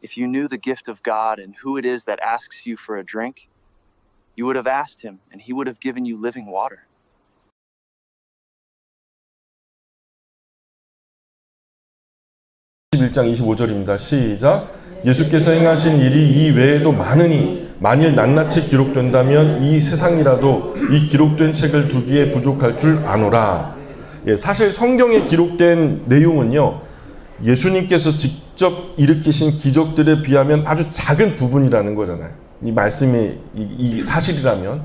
if you knew the gift of God and who it is that asks you for a drink, you would have asked him, and he would have given you living water. (11장 25절입니다) 시작. 예수께서 행하신 일이 이 외에도 많으니 만일 낱낱이 기록된다면 이 세상이라도 이 기록된 책을 두기에 부족할 줄 아노라. 예, 사실 성경에 기록된 내용은요, 예수님께서 직접 일으키신 기적들에 비하면 아주 작은 부분이라는 거잖아요. 이 말씀이 이 사실이라면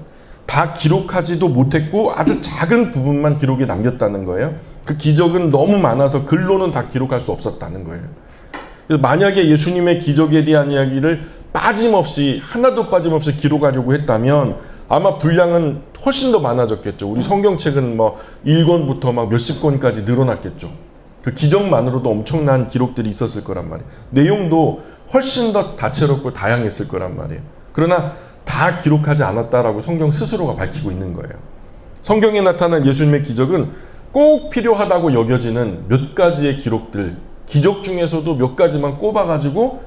다 기록하지도 못했고 아주 작은 부분만 기록에 남겼다는 거예요. 그 기적은 너무 많아서 글로는 다 기록할 수 없었다는 거예요. 그래서 만약에 예수님의 기적에 대한 이야기를 빠짐없이 하나도 빠짐없이 기록하려고 했다면 아마 분량은 훨씬 더 많아졌겠죠. 우리 성경책은 뭐 1권부터 막 몇십 권까지 늘어났겠죠. 그 기적만으로도 엄청난 기록들이 있었을 거란 말이에요. 내용도 훨씬 더 다채롭고 다양했을 거란 말이에요. 그러나 다 기록하지 않았다라고 성경 스스로가 밝히고 있는 거예요. 성경에 나타난 예수님의 기적은 꼭 필요하다고 여겨지는 몇 가지의 기록들, 기적 중에서도 몇 가지만 꼽아가지고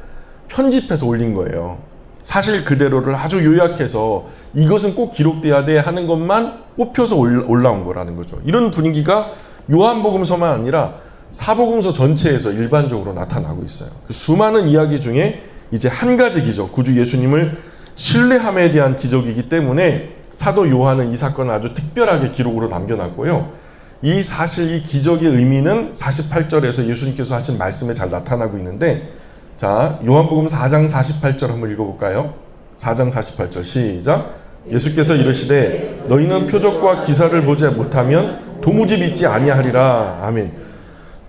편집해서 올린 거예요. 사실 그대로를 아주 요약해서 이것은 꼭 기록돼야 돼 하는 것만 꼽혀서 올라온 거라는 거죠. 이런 분위기가 요한복음서만 아니라 사복음서 전체에서 일반적으로 나타나고 있어요. 수많은 이야기 중에 이제 한 가지 기적, 구주 예수님을 신뢰함에 대한 기적이기 때문에 사도 요한은 이 사건을 아주 특별하게 기록으로 남겨놨고요. 이 사실 이 기적의 의미는 48절에서 예수님께서 하신 말씀에 잘 나타나고 있는데, 자, 요한복음 4장 48절 한번 읽어볼까요? 4장 48절 시작. 예수께서 이르시되 너희는 표적과 기사를 보지 못하면 도무지 믿지 아니하리라. 아멘.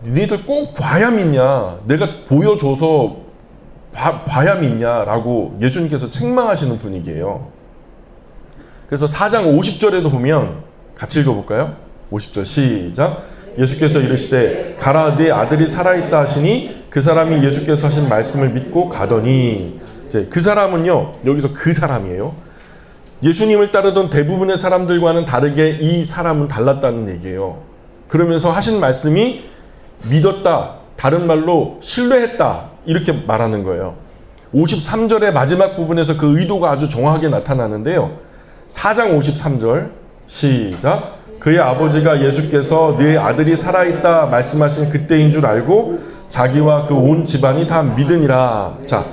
너희들 꼭 봐야 믿냐? 내가 보여줘서 봐야 믿냐라고 예수님께서 책망하시는 분위기예요. 그래서 4장 50절에도 보면 같이 읽어볼까요? 50절 시작. 예수께서 이르시되 가라 네 아들이 살아있다 하시니 그 사람이 예수께서 하신 말씀을 믿고 가더니, 이제 그 사람은요, 여기서 그 사람이에요. 예수님을 따르던 대부분의 사람들과는 다르게 이 사람은 달랐다는 얘기예요. 그러면서 하신 말씀이 믿었다, 다른 말로 신뢰했다, 이렇게 말하는 거예요. 53절의 마지막 부분에서 그 의도가 아주 정확하게 나타나는데요. 4장 53절 시작. 그의 아버지가 예수께서 네 아들이 살아있다 말씀하신 그때인 줄 알고 자기와 그 온 집안이 다 믿으니라. 자,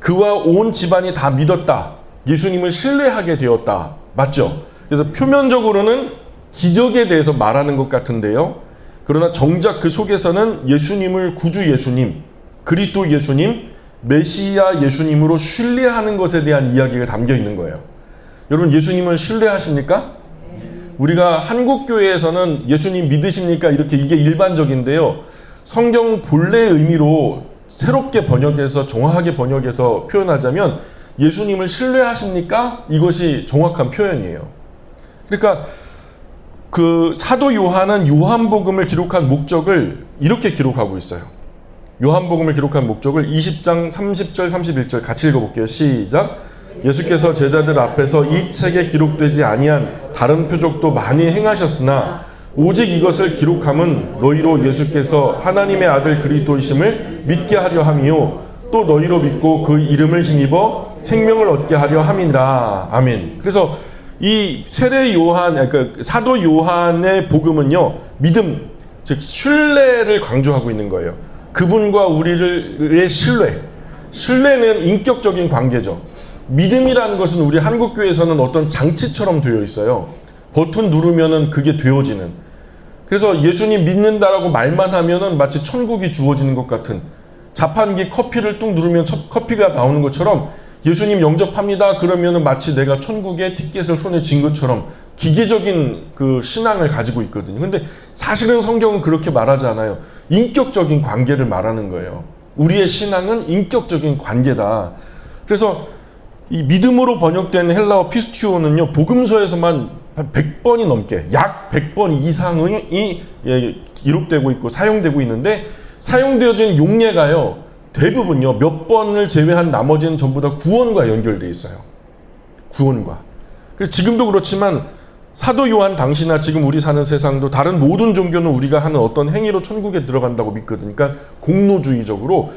그와 온 집안이 다 믿었다. 예수님을 신뢰하게 되었다. 맞죠? 그래서 표면적으로는 기적에 대해서 말하는 것 같은데요. 그러나 정작 그 속에서는 예수님을 구주 예수님, 그리스도 예수님, 메시아 예수님으로 신뢰하는 것에 대한 이야기가 담겨 있는 거예요. 여러분, 예수님을 신뢰하십니까? 우리가 한국교회에서는 예수님 믿으십니까? 이렇게 이게 일반적인데요. 성경 본래의 의미로 새롭게 번역해서 정확하게 번역해서 표현하자면 예수님을 신뢰하십니까? 이것이 정확한 표현이에요. 그러니까 그 사도 요한은 요한복음을 기록한 목적을 이렇게 기록하고 있어요. 요한복음을 기록한 목적을 20장 30절 31절 같이 읽어볼게요. 시작. 예수께서 제자들 앞에서 이 책에 기록되지 아니한 다른 표적도 많이 행하셨으나 오직 이것을 기록함은 너희로 예수께서 하나님의 아들 그리스도이심을 믿게 하려 함이요 또 너희로 믿고 그 이름을 힘입어 생명을 얻게 하려 함이니라. 아멘. 그래서 이 세례 요한, 그러니까 사도 요한의 복음은요, 믿음, 즉 신뢰를 강조하고 있는 거예요. 그분과 우리의 신뢰는 인격적인 관계죠. 믿음이라는 것은 우리 한국교회에서는 어떤 장치처럼 되어 있어요. 버튼 누르면은 그게 되어지는. 그래서 예수님 믿는다라고 말만 하면은 마치 천국이 주어지는 것 같은, 자판기 커피를 뚝 누르면 커피가 나오는 것처럼 예수님 영접합니다 그러면은 마치 내가 천국의 티켓을 손에 쥔 것처럼 기계적인 그 신앙을 가지고 있거든요. 근데 사실은 성경은 그렇게 말하지 않아요. 인격적인 관계를 말하는 거예요. 우리의 신앙은 인격적인 관계다. 그래서 이 믿음으로 번역된 헬라어 피스티오는요, 복음서에서만 100번이 넘게, 약 100번 이상이 기록되고 있고 사용되고 있는데, 사용되어진 용례가요, 대부분요, 몇 번을 제외한 나머지는 전부 다 구원과 연결되어 있어요. 구원과. 그래서 지금도 그렇지만 사도 요한 당시나 지금 우리 사는 세상도 다른 모든 종교는 우리가 하는 어떤 행위로 천국에 들어간다고 믿거든요. 그러니까 공로주의적으로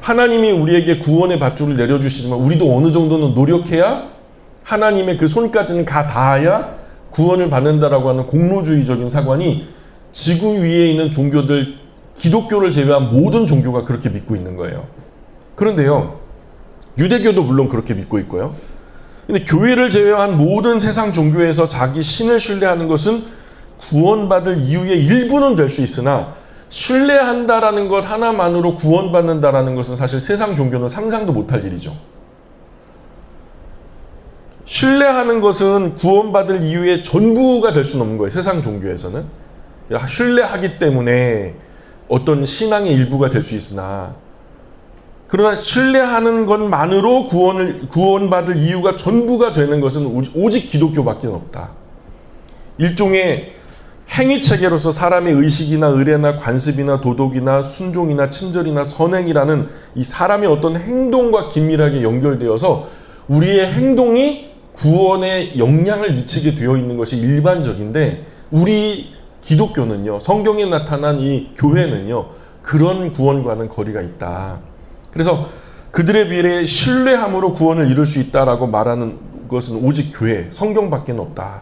하나님이 우리에게 구원의 밧줄을 내려주시지만 우리도 어느 정도는 노력해야 하나님의 그 손까지는 닿아야 구원을 받는다라고 하는 공로주의적인 사관이 지구 위에 있는 종교들, 기독교를 제외한 모든 종교가 그렇게 믿고 있는 거예요. 그런데요, 유대교도 물론 그렇게 믿고 있고요. 근데 교회를 제외한 모든 세상 종교에서 자기 신을 신뢰하는 것은 구원받을 이유의 일부는 될 수 있으나 신뢰한다라는 것 하나만으로 구원받는다라는 것은 사실 세상 종교는 상상도 못할 일이죠. 신뢰하는 것은 구원받을 이유의 전부가 될 수는 없는 거예요. 세상 종교에서는. 신뢰하기 때문에 어떤 신앙의 일부가 될 수 있으나, 그러나 신뢰하는 것만으로 구원받을 이유가 전부가 되는 것은 오직 기독교밖에 없다. 일종의 행위체계로서 사람의 의식이나 의례나 관습이나 도덕이나 순종이나 친절이나 선행이라는 이 사람의 어떤 행동과 긴밀하게 연결되어서 우리의 행동이 구원에 영향을 미치게 되어 있는 것이 일반적인데, 우리 기독교는요, 성경에 나타난 이 교회는요, 그런 구원과는 거리가 있다. 그래서 그들에 비해 신뢰함으로 구원을 이룰 수 있다라고 말하는 것은 오직 교회, 성경밖에 없다.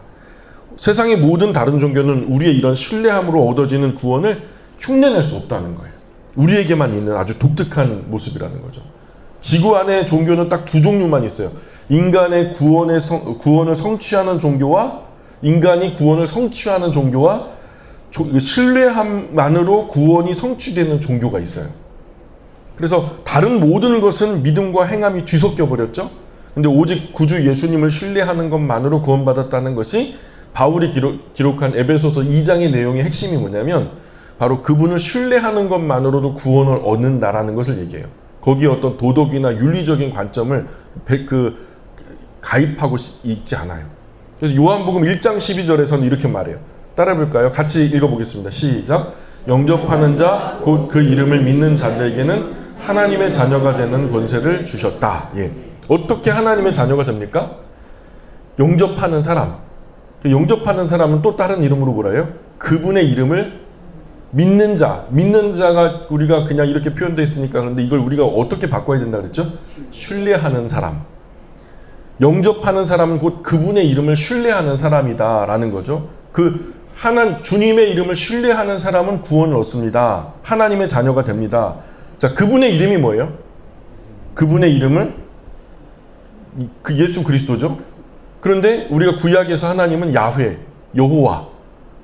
세상의 모든 다른 종교는 우리의 이런 신뢰함으로 얻어지는 구원을 흉내낼 수 없다는 거예요. 우리에게만 있는 아주 독특한 모습이라는 거죠. 지구 안에 종교는 딱 두 종류만 있어요. 인간의 구원을 성취하는 종교와 인간이 구원을 성취하는 종교와 신뢰함만으로 구원이 성취되는 종교가 있어요. 그래서 다른 모든 것은 믿음과 행함이 뒤섞여 버렸죠. 근데 오직 구주 예수님을 신뢰하는 것만으로 구원받았다는 것이 바울이 기록한 에베소서 2장의 내용의 핵심이 뭐냐면 바로 그분을 신뢰하는 것만으로도 구원을 얻는다라는 것을 얘기해요. 거기에 어떤 도덕이나 윤리적인 관점을 가입하고 있지 않아요. 그래서 요한복음 1장 12절에서는 이렇게 말해요. 따라 볼까요? 같이 읽어보겠습니다. 시작. 영접하는 자, 곧 그 이름을 믿는 자들에게는 하나님의 자녀가 되는 권세를 주셨다. 예. 어떻게 하나님의 자녀가 됩니까? 영접하는 사람. 영접하는 사람은 또 다른 이름으로 뭐라 해요? 그분의 이름을 믿는 자. 믿는 자가 우리가 그냥 이렇게 표현되어 있으니까, 그런데 이걸 우리가 어떻게 바꿔야 된다 그랬죠? 신뢰하는 사람. 영접하는 사람은 곧 그분의 이름을 신뢰하는 사람이다라는 거죠. 주님의 이름을 신뢰하는 사람은 구원을 얻습니다. 하나님의 자녀가 됩니다. 자, 그분의 이름이 뭐예요? 그분의 이름은 예수 그리스도죠. 그런데 우리가 구약에서 하나님은 야훼, 여호와,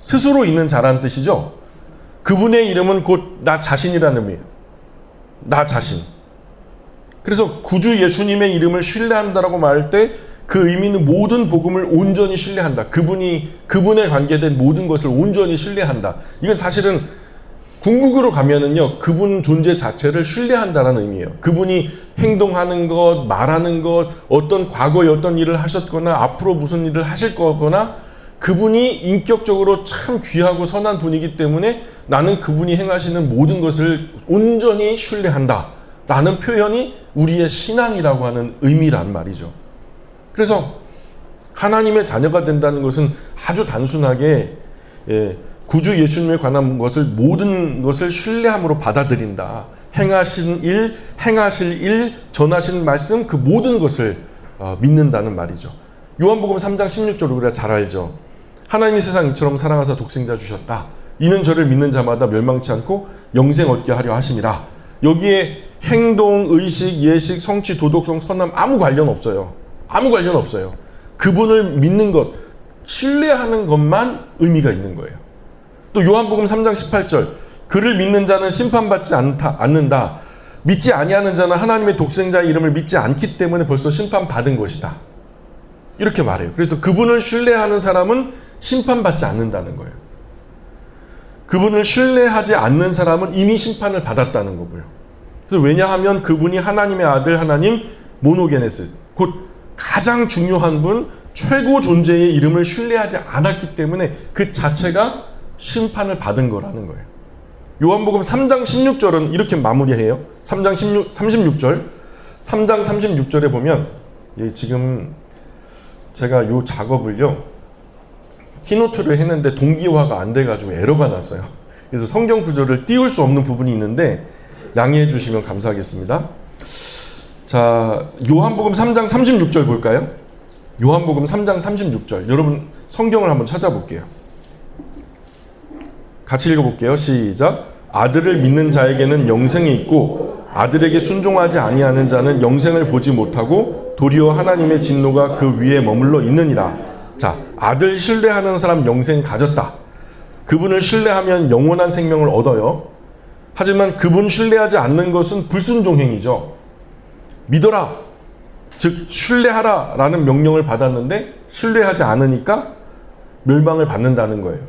스스로 있는 자라는 뜻이죠. 그분의 이름은 곧 나 자신이라는 의미예요. 나 자신. 그래서 구주 예수님의 이름을 신뢰한다라고 말할 때 그 의미는 모든 복음을 온전히 신뢰한다. 그분에 관계된 모든 것을 온전히 신뢰한다. 이건 사실은 궁극으로 가면은요, 그분 존재 자체를 신뢰한다라는 의미예요. 그분이 행동하는 것, 말하는 것, 어떤 과거에 어떤 일을 하셨거나 앞으로 무슨 일을 하실 거거나, 그분이 인격적으로 참 귀하고 선한 분이기 때문에 나는 그분이 행하시는 모든 것을 온전히 신뢰한다 라는 표현이 우리의 신앙이라고 하는 의미란 말이죠. 그래서 하나님의 자녀가 된다는 것은 아주 단순하게 구주 예수님에 관한 것을, 모든 것을 신뢰함으로 받아들인다. 행하신 일, 행하실 일, 전하신 말씀, 그 모든 것을 믿는다는 말이죠. 요한복음 3장 16절 우리가 잘 알죠. 하나님이 세상 이처럼 사랑하사 독생자 주셨다. 이는 저를 믿는 자마다 멸망치 않고 영생 얻게 하려 하심이라. 여기에 행동, 의식, 예식, 성취, 도덕성, 선함 아무 관련 없어요. 아무 관련 없어요. 그분을 믿는 것, 신뢰하는 것만 의미가 있는 거예요. 또 요한복음 3장 18절, 그를 믿는 자는 심판받지 않는다. 믿지 아니하는 자는 하나님의 독생자의 이름을 믿지 않기 때문에 벌써 심판받은 것이다. 이렇게 말해요. 그래서 그분을 신뢰하는 사람은 심판받지 않는다는 거예요. 그분을 신뢰하지 않는 사람은 이미 심판을 받았다는 거고요. 그래서 왜냐하면 그분이 하나님의 아들, 하나님 모노게네스, 곧 가장 중요한 분, 최고 존재의 이름을 신뢰하지 않았기 때문에 그 자체가 심판을 받은 거라는 거예요. 요한복음 3장 16절은 이렇게 마무리해요. 3장 36절. 3장 36절에 보면, 지금 제가 이 작업을요, 키노트를 했는데 동기화가 안 돼가지고 에러가 났어요. 그래서 성경 구절을 띄울 수 없는 부분이 있는데, 양해해 주시면 감사하겠습니다. 자, 요한복음 3장 36절 볼까요? 요한복음 3장 36절. 여러분 성경을 한번 찾아볼게요. 같이 읽어볼게요. 시작. 아들을 믿는 자에게는 영생이 있고 아들에게 순종하지 아니하는 자는 영생을 보지 못하고 도리어 하나님의 진노가 그 위에 머물러 있느니라. 자, 아들 신뢰하는 사람 영생 가졌다. 그분을 신뢰하면 영원한 생명을 얻어요. 하지만 그분 신뢰하지 않는 것은 불순종행위죠. 믿어라, 즉 신뢰하라 라는 명령을 받았는데 신뢰하지 않으니까 멸망을 받는다는 거예요.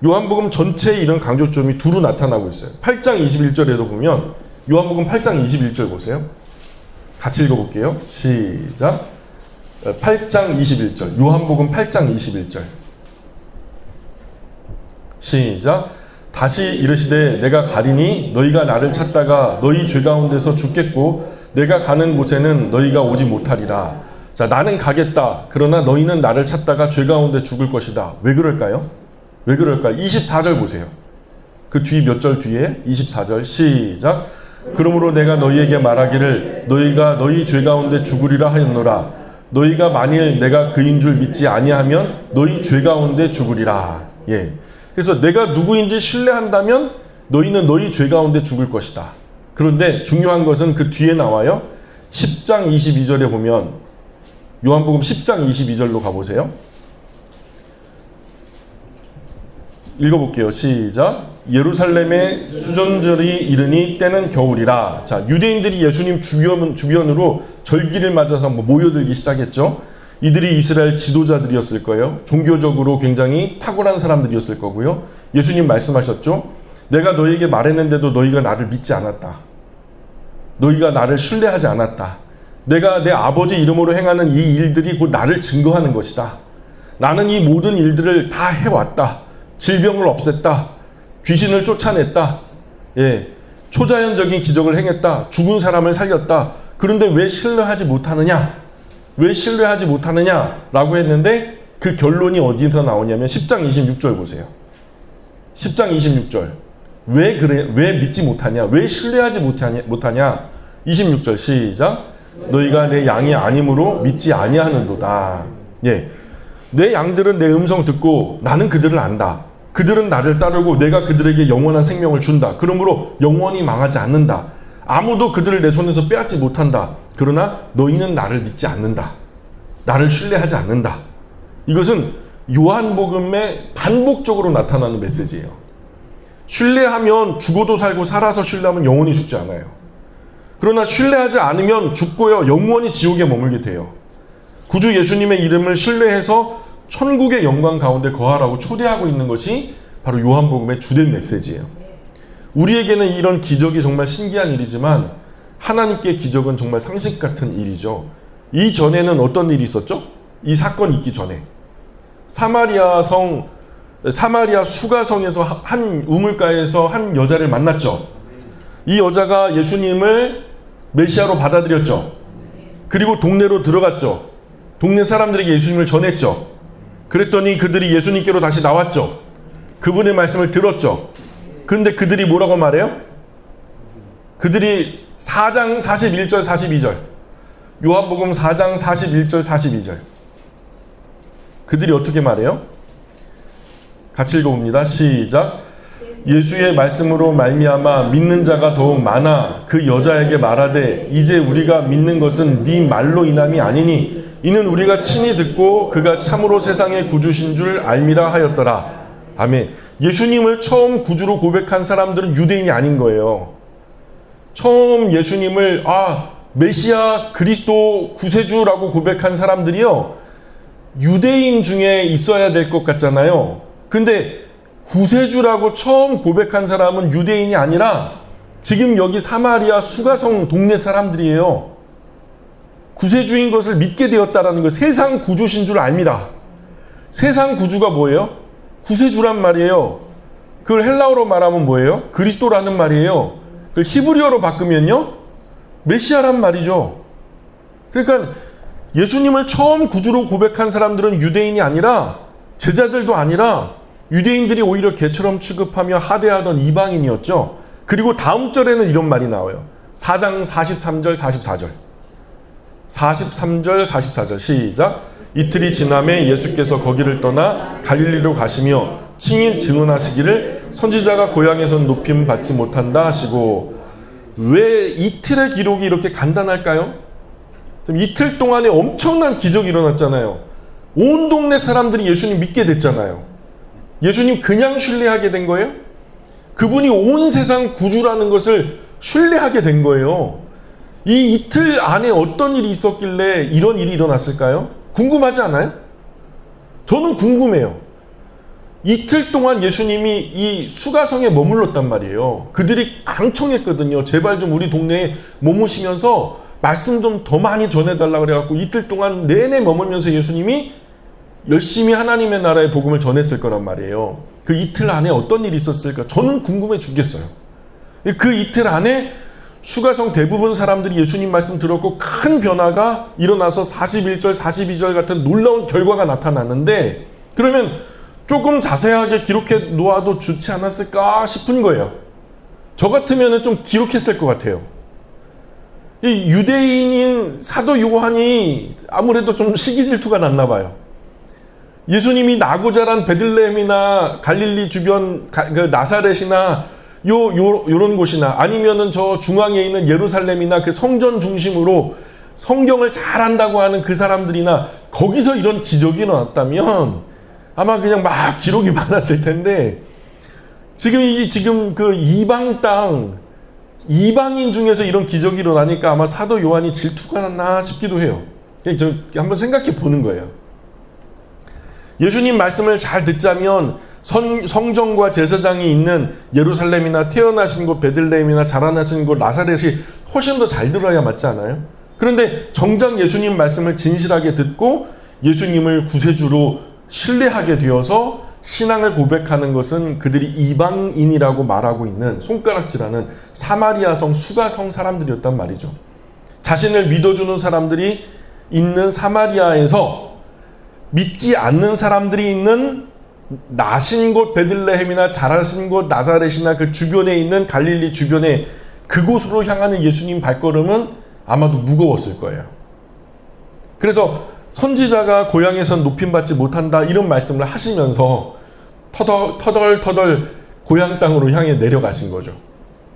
요한복음 전체에 이런 강조점이 두루 나타나고 있어요. 8장 21절에도 보면 요한복음 8장 21절 보세요. 같이 읽어볼게요. 시작. 8장 21절. 요한복음 8장 21절. 시작. 다시 이르시되 내가 가리니 너희가 나를 찾다가 너희 죄 가운데서 죽겠고 내가 가는 곳에는 너희가 오지 못하리라. 자, 나는 가겠다. 그러나 너희는 나를 찾다가 죄 가운데 죽을 것이다. 왜 그럴까요? 왜 그럴까요? 24절 보세요. 그 뒤 몇 절 뒤에 24절 시작. 그러므로 내가 너희에게 말하기를 너희가 너희 죄 가운데 죽으리라 하였노라. 너희가 만일 내가 그인 줄 믿지 아니하면 너희 죄 가운데 죽으리라. 예. 그래서 내가 누구인지 신뢰한다면 너희는 너희 죄 가운데 죽을 것이다. 그런데 중요한 것은 그 뒤에 나와요. 10장 22절에 보면 요한복음 10장 22절로 가보세요. 읽어볼게요. 시작. 예루살렘에 수전절이 이르니 때는 겨울이라. 자, 유대인들이 예수님 주변으로 절기를 맞아서 모여들기 시작했죠. 이들이 이스라엘 지도자들이었을 거예요. 종교적으로 굉장히 탁월한 사람들이었을 거고요. 예수님 말씀하셨죠. 내가 너희에게 말했는데도 너희가 나를 믿지 않았다. 너희가 나를 신뢰하지 않았다. 내가 내 아버지 이름으로 행하는 이 일들이 곧 나를 증거하는 것이다. 나는 이 모든 일들을 다 해왔다. 질병을 없앴다. 귀신을 쫓아냈다. 예, 초자연적인 기적을 행했다. 죽은 사람을 살렸다. 그런데 왜 신뢰하지 못하느냐? 왜 신뢰하지 못하느냐? 라고 했는데 그 결론이 어디서 나오냐면 10장 26절 보세요. 10장 26절. 왜 그래? 왜 믿지 못하냐? 왜 신뢰하지 못하냐? 26절 시작. 너희가 내 양이 아니므로 믿지 아니하는도다. 예, 내 양들은 내 음성 듣고 나는 그들을 안다. 그들은 나를 따르고 내가 그들에게 영원한 생명을 준다. 그러므로 영원히 망하지 않는다. 아무도 그들을 내 손에서 빼앗지 못한다. 그러나 너희는 나를 믿지 않는다. 나를 신뢰하지 않는다. 이것은 요한복음에 반복적으로 나타나는 메시지예요. 신뢰하면 죽어도 살고 살아서 신뢰하면 영원히 죽지 않아요. 그러나 신뢰하지 않으면 죽고요 영원히 지옥에 머물게 돼요. 구주 예수님의 이름을 신뢰해서 천국의 영광 가운데 거하라고 초대하고 있는 것이 바로 요한복음의 주된 메시지예요. 우리에게는 이런 기적이 정말 신기한 일이지만 하나님께 기적은 정말 상식 같은 일이죠. 이전에는 어떤 일이 있었죠? 이 사건이 있기 전에 사마리아 수가성에서 한 우물가에서 한 여자를 만났죠. 이 여자가 예수님을 메시아로 받아들였죠. 그리고 동네로 들어갔죠. 동네 사람들에게 예수님을 전했죠. 그랬더니 그들이 예수님께로 다시 나왔죠. 그분의 말씀을 들었죠. 그런데 그들이 뭐라고 말해요? 그들이 4장 41절 42절 요한복음 4장 41절 42절 그들이 어떻게 말해요? 같이 읽어봅니다. 시작. 예수의 말씀으로 말미암아 믿는 자가 더욱 많아 그 여자에게 말하되 이제 우리가 믿는 것은 네 말로 인함이 아니니 이는 우리가 친히 듣고 그가 참으로 세상의 구주신 줄 알미라 하였더라. 아멘. 예수님을 처음 구주로 고백한 사람들은 유대인이 아닌 거예요. 처음 예수님을 메시아 그리스도 구세주라고 고백한 사람들이요 유대인 중에 있어야 될 것 같잖아요. 근데 구세주라고 처음 고백한 사람은 유대인이 아니라 지금 여기 사마리아 수가성 동네 사람들이에요. 구세주인 것을 믿게 되었다라는 거. 세상 구주신 줄 압니다. 세상 구주가 뭐예요? 구세주란 말이에요. 그걸 헬라어로 말하면 뭐예요? 그리스도라는 말이에요. 그걸 히브리어로 바꾸면요 메시아란 말이죠. 그러니까 예수님을 처음 구주로 고백한 사람들은 유대인이 아니라 제자들도 아니라 유대인들이 오히려 개처럼 취급하며 하대하던 이방인이었죠. 그리고 다음 절에는 이런 말이 나와요. 4장 43절 44절. 43절 44절 시작. 이틀이 지남에 예수께서 거기를 떠나 갈릴리로 가시며 친히 증언하시기를 선지자가 고향에선 높임 받지 못한다 하시고. 왜 이틀의 기록이 이렇게 간단할까요? 이틀 동안에 엄청난 기적이 일어났잖아요. 온 동네 사람들이 예수님 믿게 됐잖아요. 예수님 그냥 신뢰하게 된 거예요? 그분이 온 세상 구주라는 것을 신뢰하게 된 거예요. 이 이틀 안에 어떤 일이 있었길래 이런 일이 일어났을까요? 궁금하지 않아요? 저는 궁금해요. 이틀 동안 예수님이 이 수가성에 머물렀단 말이에요. 그들이 강청했거든요. 제발 좀 우리 동네에 머무시면서 말씀 좀 더 많이 전해달라고 그래갖고 이틀 동안 내내 머물면서 예수님이 열심히 하나님의 나라의 복음을 전했을 거란 말이에요. 그 이틀 안에 어떤 일이 있었을까? 저는 궁금해 죽겠어요. 그 이틀 안에 수가성 대부분 사람들이 예수님 말씀 들었고 큰 변화가 일어나서 41절, 42절 같은 놀라운 결과가 나타났는데 그러면 조금 자세하게 기록해 놓아도 좋지 않았을까 싶은 거예요. 저 같으면 좀 기록했을 것 같아요. 이 유대인인 사도 요한이 아무래도 좀 시기 질투가 났나 봐요. 예수님이 나고 자란 베들레헴이나 갈릴리 주변 그 나사렛이나 요런 곳이나 아니면은 저 중앙에 있는 예루살렘이나 그 성전 중심으로 성경을 잘한다고 하는 그 사람들이나 거기서 이런 기적이 일어났다면 아마 그냥 막 기록이 많았을 텐데 지금 그 이방 땅 이방인 중에서 이런 기적이 일어나니까 아마 사도 요한이 질투가 났나 싶기도 해요. 저 한번 생각해 보는 거예요. 예수님 말씀을 잘 듣자면 성전과 제사장이 있는 예루살렘이나 태어나신 곳 베들레헴이나 자라나신 곳 나사렛이 훨씬 더 잘 들어야 맞지 않아요? 그런데 정작 예수님 말씀을 진실하게 듣고 예수님을 구세주로 신뢰하게 되어서 신앙을 고백하는 것은 그들이 이방인이라고 말하고 있는 손가락질하는 사마리아성 수가성 사람들이었단 말이죠. 자신을 믿어주는 사람들이 있는 사마리아에서 믿지 않는 사람들이 있는 나신 곳 베들레헴이나 자라신 곳 나사렛이나 그 주변에 있는 갈릴리 주변에 그곳으로 향하는 예수님 발걸음은 아마도 무거웠을 거예요. 그래서 선지자가 고향에선 높임받지 못한다 이런 말씀을 하시면서 터덜 고향 땅으로 향해 내려가신 거죠.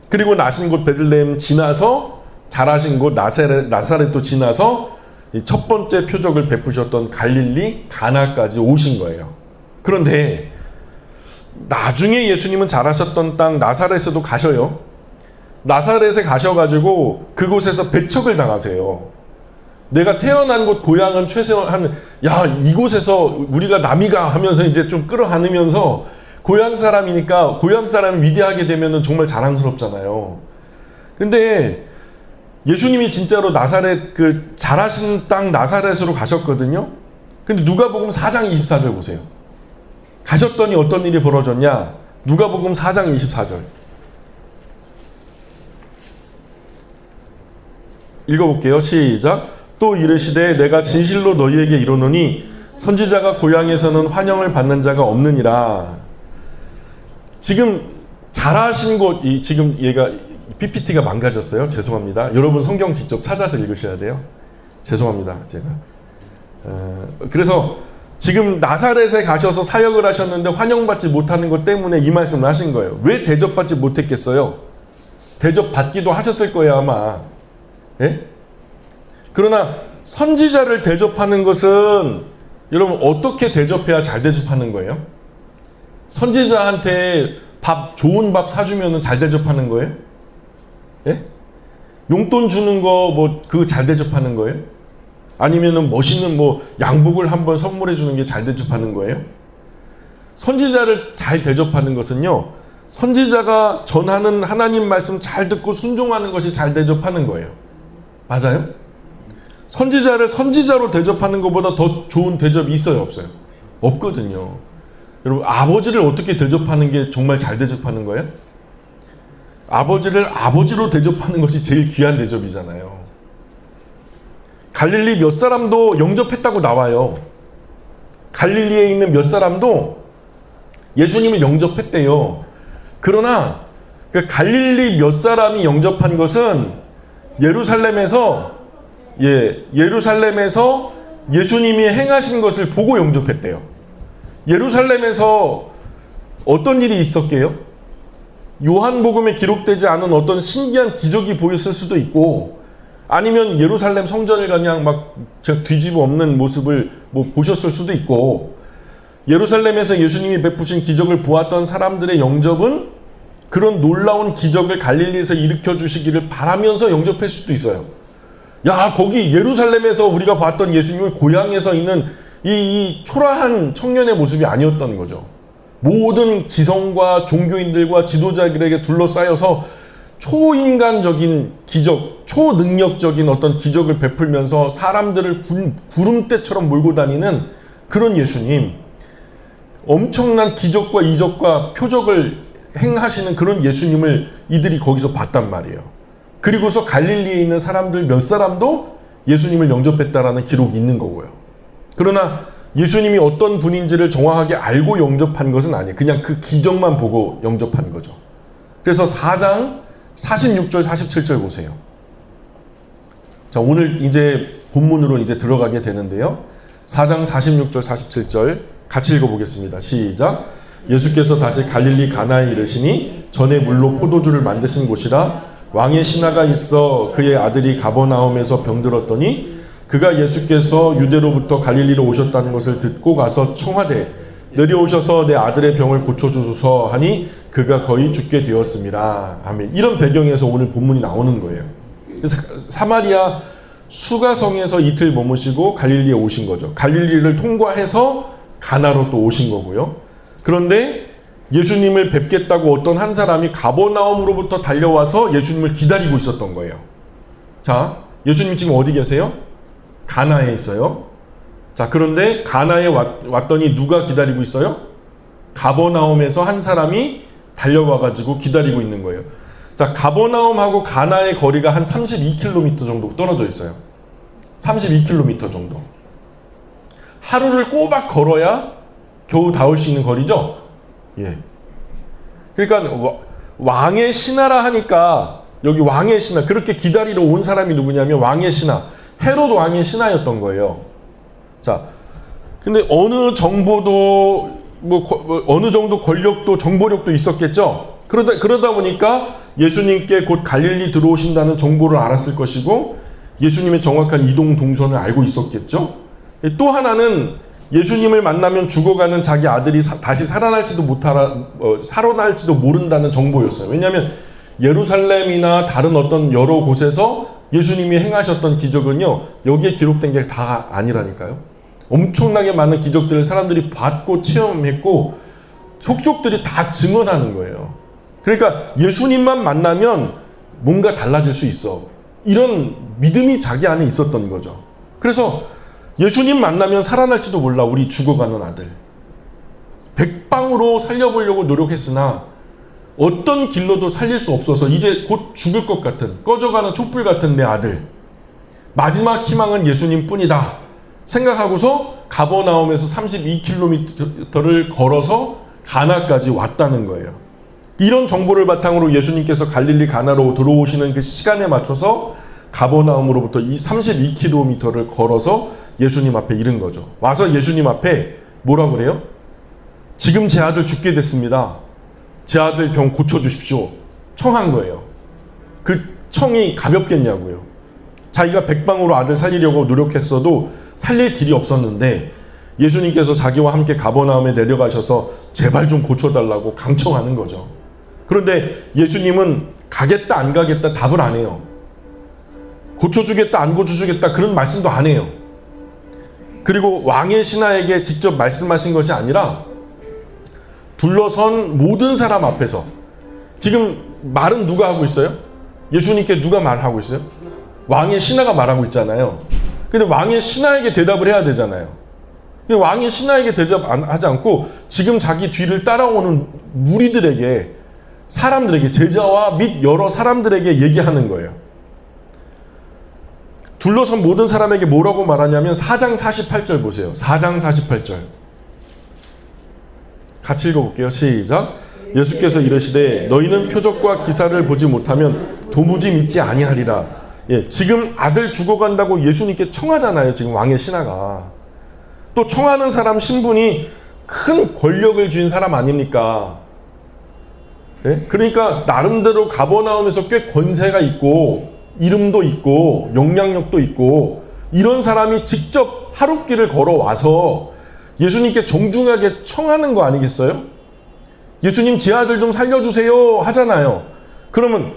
그리고 나신 곳 베들레헴 지나서 자라신 곳 나사렛도 지나서 첫 번째 표적을 베푸셨던 갈릴리 가나까지 오신 거예요. 그런데 나중에 예수님은 자라셨던 땅 나사렛에도 가셔요. 나사렛에 가셔가지고 그곳에서 배척을 당하세요. 내가 태어난 곳 고향은 최소한 이곳에서 우리가 남이가 하면서 이제 좀 끌어안으면서 고향 사람이니까 고향 사람이 위대하게 되면은 정말 자랑스럽잖아요. 근데 예수님이 진짜로 나사렛 그 자라신 땅 나사렛으로 가셨거든요. 근데 누가복음 4장 24절 보세요. 가셨더니 어떤 일이 벌어졌냐? 누가복음 4장 24절. 읽어볼게요. 시작. 또 이르시되 내가 진실로 너희에게 이르노니 선지자가 고향에서는 환영을 받는 자가 없느니라. 지금 자라신 곳, 지금 얘가 PPT가 망가졌어요. 죄송합니다. 여러분 성경 직접 찾아서 읽으셔야 돼요. 죄송합니다. 제가. 그래서 지금 나사렛에 가셔서 사역을 하셨는데 환영받지 못하는 것 때문에 이 말씀을 하신 거예요. 왜 대접받지 못했겠어요? 대접받기도 하셨을 거예요 아마. 예? 그러나 선지자를 대접하는 것은 여러분 어떻게 대접해야 잘 대접하는 거예요? 선지자한테 좋은 밥 사주면 잘 대접하는 거예요? 예? 용돈 주는 거 그거 잘 대접하는 거예요? 아니면은 멋있는 양복을 한번 선물해 주는 게 잘 대접하는 거예요? 선지자를 잘 대접하는 것은요, 선지자가 전하는 하나님 말씀 잘 듣고 순종하는 것이 잘 대접하는 거예요. 맞아요? 선지자를 선지자로 대접하는 것보다 더 좋은 대접이 있어요, 없어요? 없거든요. 여러분, 아버지를 어떻게 대접하는 게 정말 잘 대접하는 거예요? 아버지를 아버지로 대접하는 것이 제일 귀한 대접이잖아요. 갈릴리 몇 사람도 영접했다고 나와요. 갈릴리에 있는 몇 사람도 예수님을 영접했대요. 그러나 그 갈릴리 몇 사람이 영접한 것은 예루살렘에서 예수님이 행하신 것을 보고 영접했대요. 예루살렘에서 어떤 일이 있었게요? 요한복음에 기록되지 않은 어떤 신기한 기적이 보였을 수도 있고, 아니면 예루살렘 성전을 그냥 막 뒤집어 엎는 모습을 보셨을 수도 있고, 예루살렘에서 예수님이 베푸신 기적을 보았던 사람들의 영접은 그런 놀라운 기적을 갈릴리에서 일으켜 주시기를 바라면서 영접할 수도 있어요. 야, 거기 예루살렘에서 우리가 봤던 예수님은 고향에서 있는 이 초라한 청년의 모습이 아니었던 거죠. 모든 지성과 종교인들과 지도자들에게 둘러싸여서 초인간적인 기적, 초능력적인 어떤 기적을 베풀면서 사람들을 구름대처럼 몰고 다니는 그런 예수님, 엄청난 기적과 이적과 표적을 행하시는 그런 예수님을 이들이 거기서 봤단 말이에요. 그리고서 갈릴리에 있는 사람들 몇 사람도 예수님을 영접했다라는 기록이 있는 거고요. 그러나 예수님이 어떤 분인지를 정확하게 알고 영접한 것은 아니에요. 그냥 그 기적만 보고 영접한 거죠. 그래서 4장 46절 47절 보세요. 자, 오늘 이제 본문으로 이제 들어가게 되는데요. 4장 46절 47절 같이 읽어보겠습니다. 시작. 예수께서 다시 갈릴리 가나에 이르시니 전에 물로 포도주를 만드신 곳이라 왕의 신하가 있어 그의 아들이 가버나움에서 병들었더니 그가 예수께서 유대로부터 갈릴리로 오셨다는 것을 듣고 가서 청하되 내려오셔서 내 아들의 병을 고쳐주소서 하니 그가 거의 죽게 되었습니다. 아멘. 이런 배경에서 오늘 본문이 나오는 거예요. 그래서 사마리아 수가성에서 이틀 머무시고 갈릴리에 오신 거죠. 갈릴리를 통과해서 가나로 또 오신 거고요. 그런데 예수님을 뵙겠다고 어떤 한 사람이 가버나움으로부터 달려와서 예수님을 기다리고 있었던 거예요. 자, 예수님 지금 어디 계세요? 가나에 있어요. 자, 그런데 가나에 왔더니 누가 기다리고 있어요? 가버나움에서 한 사람이 달려와가지고 기다리고 있는 거예요. 자, 가버나움하고 가나의 거리가 한 32km 정도 떨어져 있어요. 32km 정도. 하루를 꼬박 걸어야 겨우 닿을 수 있는 거리죠? 예. 그러니까 왕의 신하라 하니까 여기 왕의 신하, 그렇게 기다리러 온 사람이 누구냐면 왕의 신하, 헤롯 왕의 신하였던 거예요. 자, 근데 어느 정보도 어느 정도 권력도 정보력도 있었겠죠. 그러다 보니까 예수님께 곧 갈릴리 들어오신다는 정보를 알았을 것이고 예수님의 정확한 이동 동선을 알고 있었겠죠. 또 하나는 예수님을 만나면 죽어가는 자기 아들이 다시 살아날지도 모른다는 정보였어요. 왜냐하면 예루살렘이나 다른 어떤 여러 곳에서 예수님이 행하셨던 기적은요, 여기에 기록된 게 다 아니라니까요. 엄청나게 많은 기적들을 사람들이 봤고 체험했고 속속들이 다 증언하는 거예요. 그러니까 예수님만 만나면 뭔가 달라질 수 있어, 이런 믿음이 자기 안에 있었던 거죠. 그래서 예수님 만나면 살아날지도 몰라, 우리 죽어가는 아들. 백방으로 살려보려고 노력했으나 어떤 길로도 살릴 수 없어서 이제 곧 죽을 것 같은, 꺼져가는 촛불 같은 내 아들, 마지막 희망은 예수님 뿐이다 생각하고서 가버나움에서 32km를 걸어서 가나까지 왔다는 거예요. 이런 정보를 바탕으로 예수님께서 갈릴리 가나로 들어오시는 그 시간에 맞춰서 가버나움으로부터 이 32km를 걸어서 예수님 앞에 이른 거죠. 와서 예수님 앞에 뭐라 그래요? 지금 제 아들 죽게 됐습니다. 제 아들 병 고쳐주십시오. 청한 거예요. 그 청이 가볍겠냐고요. 자기가 백방으로 아들 살리려고 노력했어도 살릴 길이 없었는데 예수님께서 자기와 함께 가버나움에 내려가셔서 제발 좀 고쳐달라고 강청하는 거죠. 그런데 예수님은 가겠다 안 가겠다 답을 안 해요. 고쳐주겠다 안 고쳐주겠다 그런 말씀도 안 해요. 그리고 왕의 신하에게 직접 말씀하신 것이 아니라 둘러선 모든 사람 앞에서, 지금 말은 누가 하고 있어요? 예수님께 누가 말하고 있어요? 왕의 신하가 말하고 있잖아요. 근데 왕의 신하에게 대답을 해야 되잖아요. 왕의 신하에게 대답하지 않고 지금 자기 뒤를 따라오는 무리들에게, 사람들에게, 제자와 및 여러 사람들에게 얘기하는 거예요. 둘러선 모든 사람에게 뭐라고 말하냐면 4장 48절 보세요. 4장 48절 같이 읽어볼게요. 시작. 예수께서 이르시되 너희는 표적과 기사를 보지 못하면 도무지 믿지 아니하리라. 예, 지금 아들 죽어간다고 예수님께 청하잖아요. 지금 왕의 신하가. 또 청하는 사람 신분이 큰 권력을 쥔 사람 아닙니까? 예? 그러니까 나름대로 가버나움에서 꽤 권세가 있고 이름도 있고 영향력도 있고 이런 사람이 직접 하룻길을 걸어와서 예수님께 정중하게 청하는 거 아니겠어요? 예수님 제 아들 좀 살려주세요 하잖아요. 그러면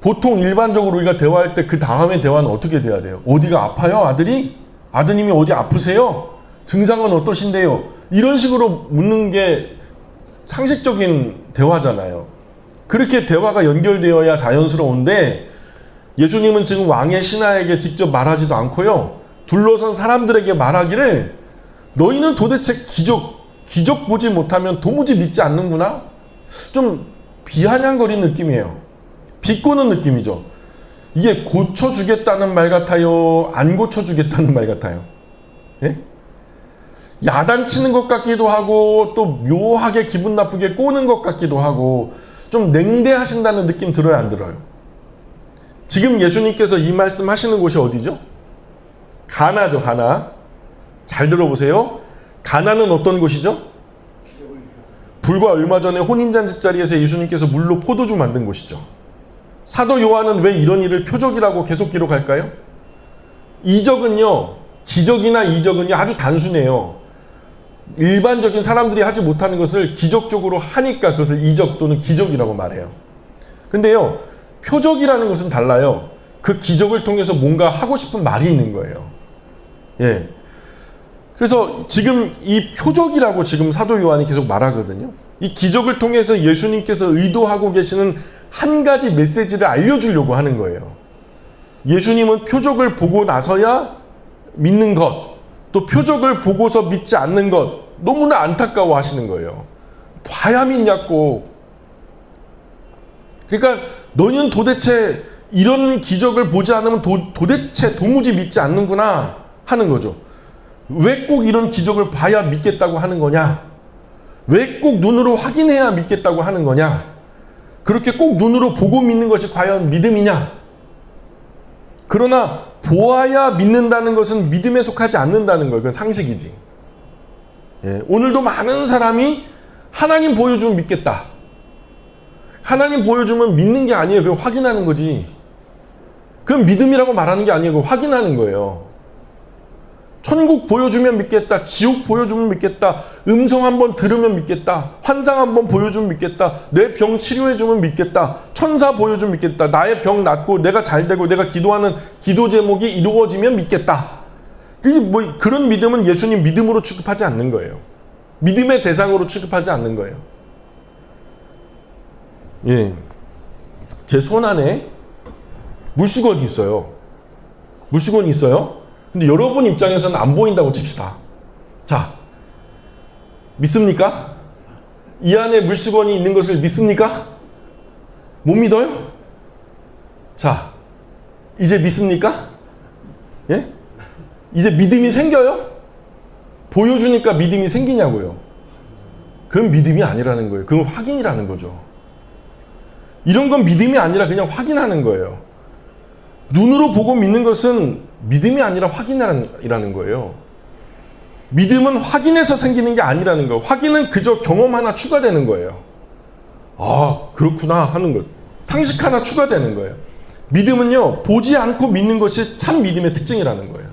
보통 일반적으로 우리가 대화할 때 그 다음에 대화는 어떻게 돼야 돼요? 어디가 아파요 아들이? 아드님이 어디 아프세요? 증상은 어떠신데요? 이런 식으로 묻는 게 상식적인 대화잖아요. 그렇게 대화가 연결되어야 자연스러운데 예수님은 지금 왕의 신하에게 직접 말하지도 않고요. 둘러선 사람들에게 말하기를 너희는 도대체 기적 보지 못하면 도무지 믿지 않는구나? 좀 비아냥거리는 느낌이에요. 비꼬는 느낌이죠. 이게 고쳐주겠다는 말 같아요? 안 고쳐주겠다는 말 같아요? 예? 야단치는 것 같기도 하고 또 묘하게 기분 나쁘게 꼬는 것 같기도 하고 좀 냉대하신다는 느낌 들어요, 안 들어요? 지금 예수님께서 이 말씀 하시는 곳이 어디죠? 가나죠, 가나. 잘 들어보세요. 가나는 어떤 곳이죠? 불과 얼마 전에 혼인잔치 자리에서 예수님께서 물로 포도주 만든 곳이죠. 사도 요한은 왜 이런 일을 표적이라고 계속 기록할까요? 이적은요, 기적이나 이적은요 아주 단순해요. 일반적인 사람들이 하지 못하는 것을 기적적으로 하니까 그것을 이적 또는 기적이라고 말해요. 근데요, 표적이라는 것은 달라요. 그 기적을 통해서 뭔가 하고 싶은 말이 있는 거예요. 예. 그래서 지금 이 표적이라고 지금 사도 요한이 계속 말하거든요. 이 기적을 통해서 예수님께서 의도하고 계시는 한 가지 메시지를 알려주려고 하는 거예요. 예수님은 표적을 보고 나서야 믿는 것, 또 표적을 보고서 믿지 않는 것 너무나 안타까워 하시는 거예요. 봐야 믿냐고. 그러니까 너희는 도대체 이런 기적을 보지 않으면 도대체 도무지 믿지 않는구나 하는 거죠. 왜 꼭 이런 기적을 봐야 믿겠다고 하는 거냐? 왜 꼭 눈으로 확인해야 믿겠다고 하는 거냐? 그렇게 꼭 눈으로 보고 믿는 것이 과연 믿음이냐? 그러나 보아야 믿는다는 것은 믿음에 속하지 않는다는 거예요. 그건 상식이지. 예, 오늘도 많은 사람이 하나님 보여주면 믿겠다. 하나님 보여주면 믿는 게 아니에요. 그건 확인하는 거지. 그건 믿음이라고 말하는 게 아니에요. 그건 확인하는 거예요. 천국 보여주면 믿겠다. 지옥 보여주면 믿겠다. 음성 한번 들으면 믿겠다. 환상 한번 보여주면 믿겠다. 내 병 치료해주면 믿겠다. 천사 보여주면 믿겠다. 나의 병 낫고 내가 잘 되고 내가 기도하는 기도 제목이 이루어지면 믿겠다. 그게 뭐 그런 믿음은 예수님 믿음으로 취급하지 않는 거예요. 믿음의 대상으로 취급하지 않는 거예요. 예, 제 손 안에 물수건이 있어요. 물수건이 있어요. 근데 여러분 입장에서는 안 보인다고 칩시다. 자, 믿습니까? 이 안에 물수건이 있는 것을 믿습니까? 못 믿어요? 자, 이제 믿습니까? 예? 이제 믿음이 생겨요? 보여주니까 믿음이 생기냐고요. 그건 믿음이 아니라는 거예요. 그건 확인이라는 거죠. 이런 건 믿음이 아니라 그냥 확인하는 거예요. 눈으로 보고 믿는 것은 믿음이 아니라 확인이라는 거예요. 믿음은 확인해서 생기는 게 아니라는 거예요. 확인은 그저 경험 하나 추가되는 거예요. 아, 그렇구나 하는 것. 상식 하나 추가되는 거예요. 믿음은요, 보지 않고 믿는 것이 참 믿음의 특징이라는 거예요.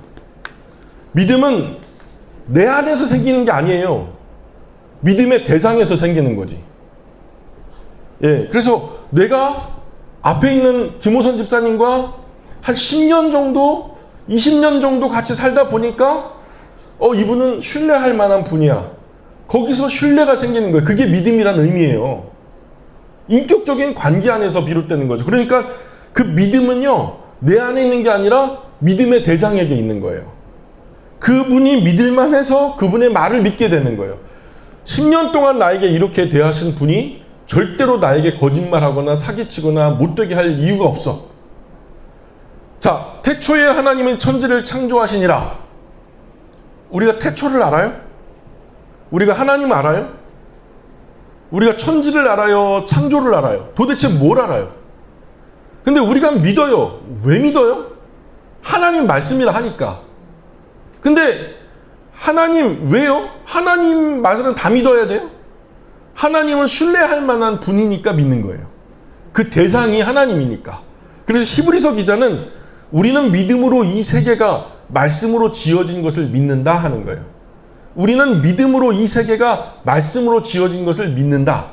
믿음은 내 안에서 생기는 게 아니에요. 믿음의 대상에서 생기는 거지. 예, 그래서 내가 앞에 있는 김호선 집사님과 한 10년 정도, 20년 정도 같이 살다 보니까 이분은 신뢰할 만한 분이야. 거기서 신뢰가 생기는 거예요. 그게 믿음이란 의미예요. 인격적인 관계 안에서 비롯되는 거죠. 그러니까 그 믿음은요, 내 안에 있는 게 아니라 믿음의 대상에게 있는 거예요. 그분이 믿을만 해서 그분의 말을 믿게 되는 거예요. 10년 동안 나에게 이렇게 대하신 분이 절대로 나에게 거짓말하거나 사기치거나 못되게 할 이유가 없어. 자, 태초에 하나님은 천지를 창조하시니라. 우리가 태초를 알아요? 우리가 하나님 알아요? 우리가 천지를 알아요? 창조를 알아요? 도대체 뭘 알아요? 근데 우리가 믿어요. 왜 믿어요? 하나님 말씀이라 하니까. 근데 하나님 왜요? 하나님 말씀은 다 믿어야 돼요? 하나님은 신뢰할 만한 분이니까 믿는 거예요. 그 대상이 하나님이니까. 그래서 히브리서 기자는 우리는 믿음으로 이 세계가 말씀으로 지어진 것을 믿는다 하는 거예요. 우리는 믿음으로 이 세계가 말씀으로 지어진 것을 믿는다.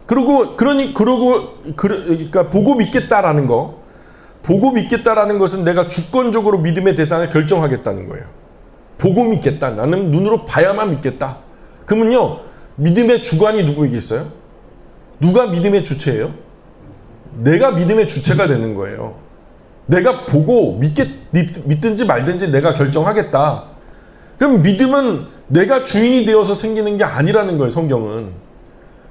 그러니까 보고 믿겠다라는 거. 보고 믿겠다라는 것은 내가 주권적으로 믿음의 대상을 결정하겠다는 거예요. 보고 믿겠다. 나는 눈으로 봐야만 믿겠다. 그러면요, 믿음의 주관이 누구에게 있어요? 누가 믿음의 주체예요? 내가 믿음의 주체가 되는 거예요. 내가 보고 믿든지 말든지 내가 결정하겠다. 그럼 믿음은 내가 주인이 되어서 생기는 게 아니라는 거예요, 성경은.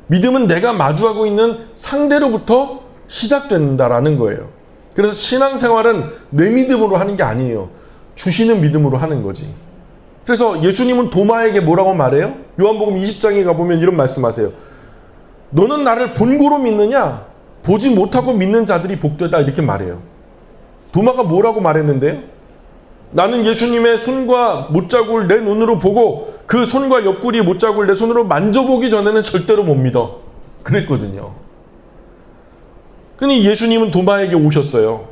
믿음은 내가 마주하고 있는 상대로부터 시작된다라는 거예요. 그래서 신앙생활은 내 믿음으로 하는 게 아니에요. 주시는 믿음으로 하는 거지. 그래서 예수님은 도마에게 뭐라고 말해요? 요한복음 20장에 가보면 이런 말씀하세요. 너는 나를 본고로 믿느냐? 보지 못하고 믿는 자들이 복되다, 이렇게 말해요. 도마가 뭐라고 말했는데요? 나는 예수님의 손과 못자국을 내 눈으로 보고 그 손과 옆구리 못자국을 내 손으로 만져보기 전에는 절대로 못 믿어. 그랬거든요. 그러니 예수님은 도마에게 오셨어요.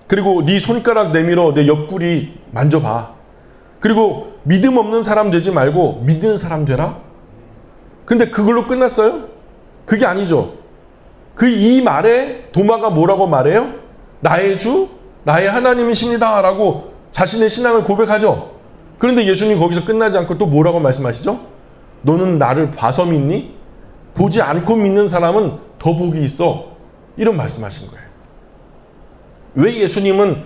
그리고 네 손가락 내밀어 내 옆구리 만져봐. 그리고 믿음 없는 사람 되지 말고 믿는 사람 되라. 근데 그걸로 끝났어요? 그게 아니죠. 이 말에 도마가 뭐라고 말해요? 나의 주, 나의 하나님이십니다 라고 자신의 신앙을 고백하죠. 그런데 예수님 거기서 끝나지 않고 또 뭐라고 말씀하시죠? 너는 나를 봐서 믿니? 보지 않고 믿는 사람은 더 복이 있어. 이런 말씀하신 거예요. 왜 예수님은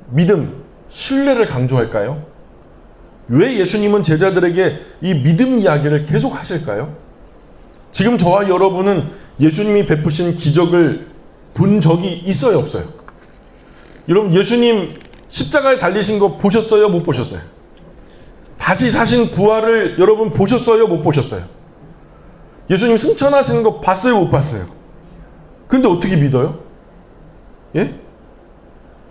믿음, 신뢰를 강조할까요? 왜 예수님은 제자들에게 이 믿음 이야기를 계속 하실까요? 지금 저와 여러분은 예수님이 베푸신 기적을 본 적이 있어요, 없어요? 여러분, 예수님 십자가에 달리신 거 보셨어요, 못 보셨어요? 다시 사신 부활을 여러분 보셨어요, 못 보셨어요? 예수님 승천하시는 거 봤어요, 못 봤어요? 근데 어떻게 믿어요? 예?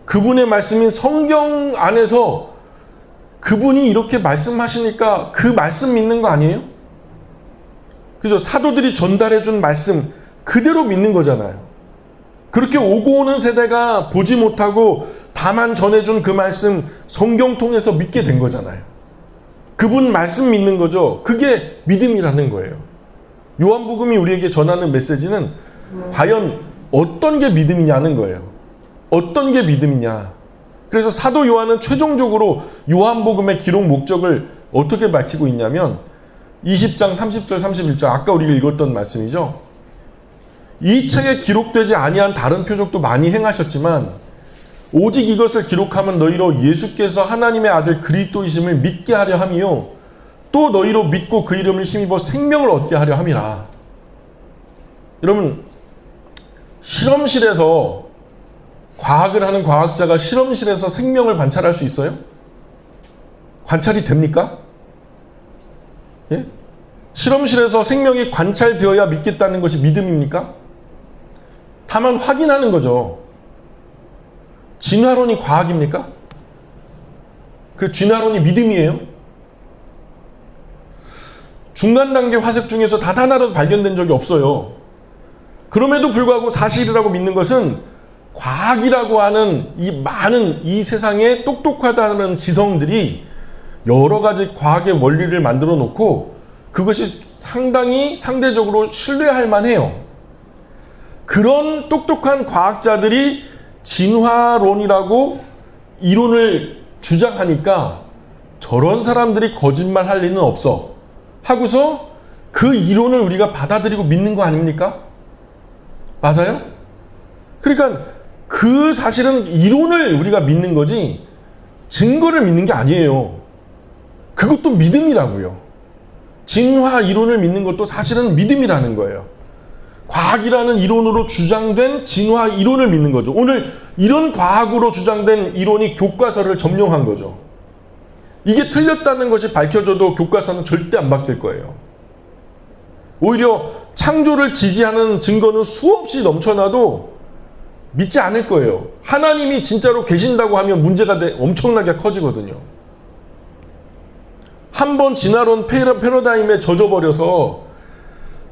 그분의 말씀인 성경 안에서 그분이 이렇게 말씀하시니까 그 말씀 믿는 거 아니에요? 그죠? 사도들이 전달해준 말씀 그대로 믿는 거잖아요. 그렇게 오고 오는 세대가 보지 못하고 다만 전해준 그 말씀 성경 통해서 믿게 된 거잖아요. 그분 말씀 믿는 거죠. 그게 믿음이라는 거예요. 요한복음이 우리에게 전하는 메시지는 과연 어떤 게 믿음이냐는 거예요. 어떤 게 믿음이냐. 그래서 사도 요한은 최종적으로 요한복음의 기록 목적을 어떻게 밝히고 있냐면 20장 30절 31절 아까 우리가 읽었던 말씀이죠. 이 책에 기록되지 아니한 다른 표적도 많이 행하셨지만 오직 이것을 기록하면 너희로 예수께서 하나님의 아들 그리스도이심을 믿게 하려 함이요 또 너희로 믿고 그 이름을 힘입어 생명을 얻게 하려 함이라. 여러분, 실험실에서 과학을 하는 과학자가 실험실에서 생명을 관찰할 수 있어요? 관찰이 됩니까? 예? 실험실에서 생명이 관찰되어야 믿겠다는 것이 믿음입니까? 다만 확인하는 거죠. 진화론이 과학입니까? 그 진화론이 믿음이에요? 중간 단계 화석 중에서 단 하나라도 발견된 적이 없어요. 그럼에도 불구하고 사실이라고 믿는 것은 과학이라고 하는 이 많은 이 세상에 똑똑하다는 지성들이 여러 가지 과학의 원리를 만들어 놓고 그것이 상당히 상대적으로 신뢰할 만해요. 그런 똑똑한 과학자들이 진화론이라고 이론을 주장하니까 저런 사람들이 거짓말할 리는 없어 하고서 그 이론을 우리가 받아들이고 믿는 거 아닙니까? 맞아요? 그러니까 그 사실은 이론을 우리가 믿는 거지 증거를 믿는 게 아니에요. 그것도 믿음이라고요. 진화 이론을 믿는 것도 사실은 믿음이라는 거예요. 과학이라는 이론으로 주장된 진화 이론을 믿는 거죠. 오늘 이런 과학으로 주장된 이론이 교과서를 점령한 거죠. 이게 틀렸다는 것이 밝혀져도 교과서는 절대 안 바뀔 거예요. 오히려 창조를 지지하는 증거는 수없이 넘쳐나도 믿지 않을 거예요. 하나님이 진짜로 계신다고 하면 문제가 엄청나게 커지거든요. 한번 진화론 패러다임에 젖어버려서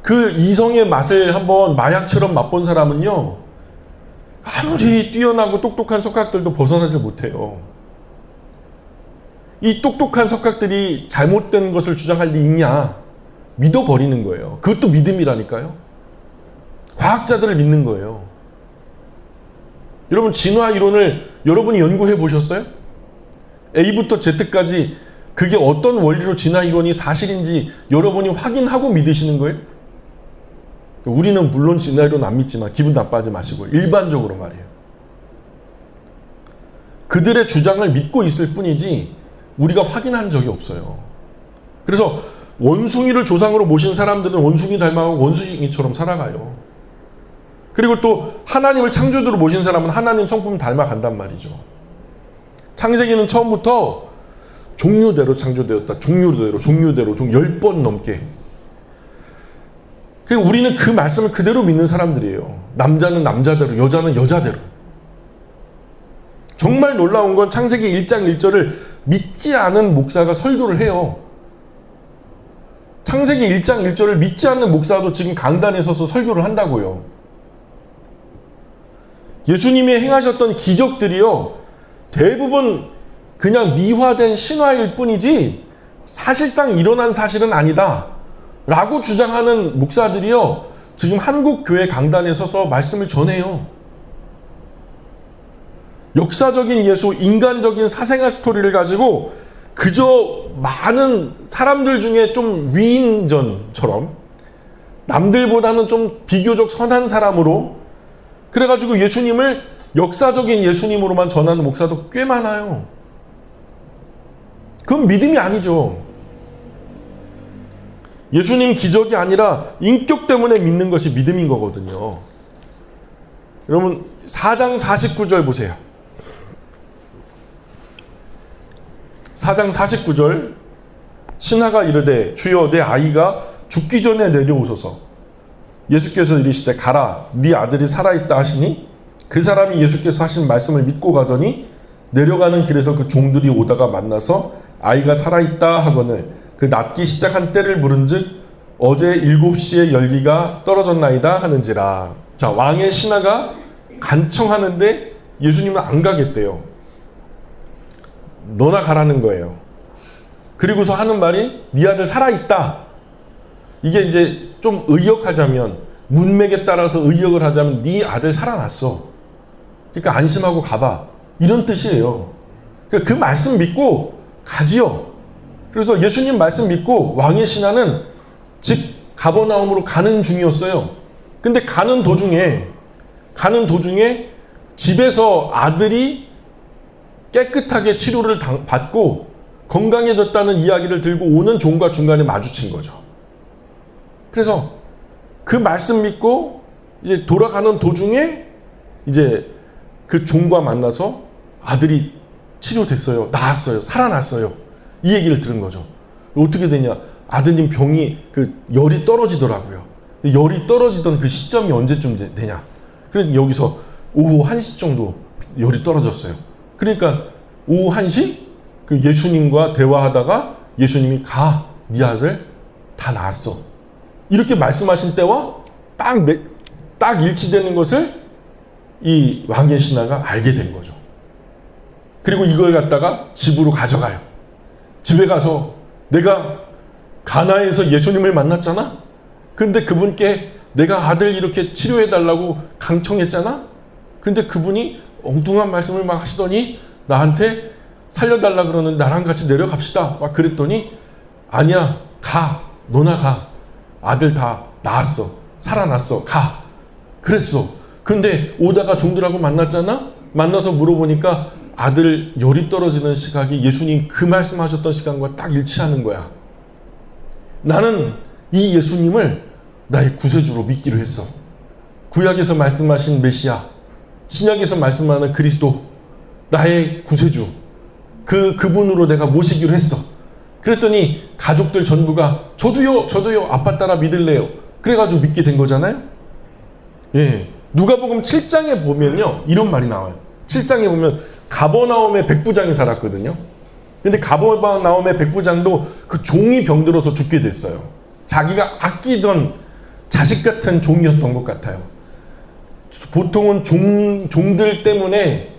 그 이성의 맛을 한번 마약처럼 맛본 사람은요, 아무리 뛰어나고 똑똑한 석학들도 벗어나질 못해요. 이 똑똑한 석학들이 잘못된 것을 주장할 리 있냐? 믿어버리는 거예요. 그것도 믿음이라니까요. 과학자들을 믿는 거예요. 여러분, 진화 이론을 여러분이 연구해 보셨어요? A부터 Z까지 그게 어떤 원리로 진화 이론이 사실인지 여러분이 확인하고 믿으시는 거예요? 우리는 물론 진화 이론 안 믿지만 기분 나빠하지 마시고요. 일반적으로 말이에요. 그들의 주장을 믿고 있을 뿐이지 우리가 확인한 적이 없어요. 그래서 원숭이를 조상으로 모신 사람들은 원숭이 닮아가고 원숭이처럼 살아가요. 그리고 또 하나님을 창조주로 모신 사람은 하나님 성품 닮아간단 말이죠. 창세기는 처음부터 종류대로 창조되었다. 종류대로 10번 넘게. 그리고 우리는 그 말씀을 그대로 믿는 사람들이에요. 남자는 남자대로, 여자는 여자대로. 정말 놀라운 건 창세기 1장 1절을 믿지 않은 목사가 설교를 해요. 창세기 1장 1절을 믿지 않는 목사도 지금 강단에 서서 설교를 한다고요. 예수님이 행하셨던 기적들이요, 대부분 그냥 미화된 신화일 뿐이지 사실상 일어난 사실은 아니다 라고 주장하는 목사들이요, 지금 한국 교회 강단에 서서 말씀을 전해요. 역사적인 예수, 인간적인 사생아 스토리를 가지고 그저 많은 사람들 중에 좀 위인전처럼 남들보다는 좀 비교적 선한 사람으로 그래가지고 예수님을 역사적인 예수님으로만 전하는 목사도 꽤 많아요. 그건 믿음이 아니죠. 예수님 기적이 아니라 인격 때문에 믿는 것이 믿음인 거거든요. 여러분 4장 49절 보세요. 4장 49절 신하가 이르되 주여 내 아이가 죽기 전에 내려오소서. 예수께서 이르시되 가라 네 아들이 살아있다 하시니 그 사람이 예수께서 하신 말씀을 믿고 가더니 내려가는 길에서 그 종들이 오다가 만나서 아이가 살아있다 하거늘 그 낫기 시작한 때를 물은즉 어제 7시에 열기가 떨어졌나이다 하는지라. 자, 왕의 신하가 간청하는데 예수님은 안 가겠대요. 너나 가라는 거예요. 그리고서 하는 말이 네 아들 살아있다. 이게 이제 좀 의역하자면, 문맥에 따라서 의역을 하자면 네 아들 살아났어. 그러니까 안심하고 가봐. 이런 뜻이에요. 그러니까 그 말씀 믿고 가지요. 그래서 예수님 말씀 믿고 왕의 신하는 즉 가버나움으로 가는 중이었어요. 근데 가는 도중에 집에서 아들이 깨끗하게 치료를 받고 건강해졌다는 이야기를 들고 오는 종과 중간에 마주친 거죠. 그래서 그 말씀 믿고 이제 돌아가는 도중에 이제 그 종과 만나서 아들이 치료됐어요. 나았어요. 살아났어요. 이 얘기를 들은 거죠. 어떻게 되냐? 아드님 병이 그 열이 떨어지더라고요. 열이 떨어지던 그 시점이 언제쯤 되냐? 그러니까 여기서 오후 1시 정도 열이 떨어졌어요. 그러니까 오후 1시 그 예수님과 대화하다가 예수님이 가, 네 아들 다 나았어. 이렇게 말씀하신 때와 딱 일치되는 것을 이 왕의 신하가 알게 된 거죠. 그리고 이걸 갖다가 집으로 가져가요. 집에 가서 내가 가나에서 예수님을 만났잖아? 근데 그분께 내가 아들 이렇게 치료해달라고 강청했잖아? 근데 그분이 엉뚱한 말씀을 막 하시더니 나한테 살려달라 그러는데 나랑 같이 내려갑시다. 막 그랬더니 아니야, 가. 너나 가. 아들 다 나았어. 살아났어. 가. 그랬어. 근데 오다가 종들하고 만났잖아? 만나서 물어보니까 아들 열이 떨어지는 시각이 예수님 그 말씀하셨던 시간과 딱 일치하는 거야. 나는 이 예수님을 나의 구세주로 믿기로 했어. 구약에서 말씀하신 메시아, 신약에서 말씀하는 그리스도, 나의 구세주, 그분으로 내가 모시기로 했어. 그랬더니 가족들 전부가 저도요, 아빠 따라 믿을래요. 그래가지고 믿게 된 거잖아요. 예. 누가복음 7장에 보면요, 이런 말이 나와요. 7장에 보면 가버나움에 백부장이 살았거든요. 근데 가버나움의 백부장도 그 종이 병들어서 죽게 됐어요. 자기가 아끼던 자식 같은 종이었던 것 같아요. 보통은 종들 때문에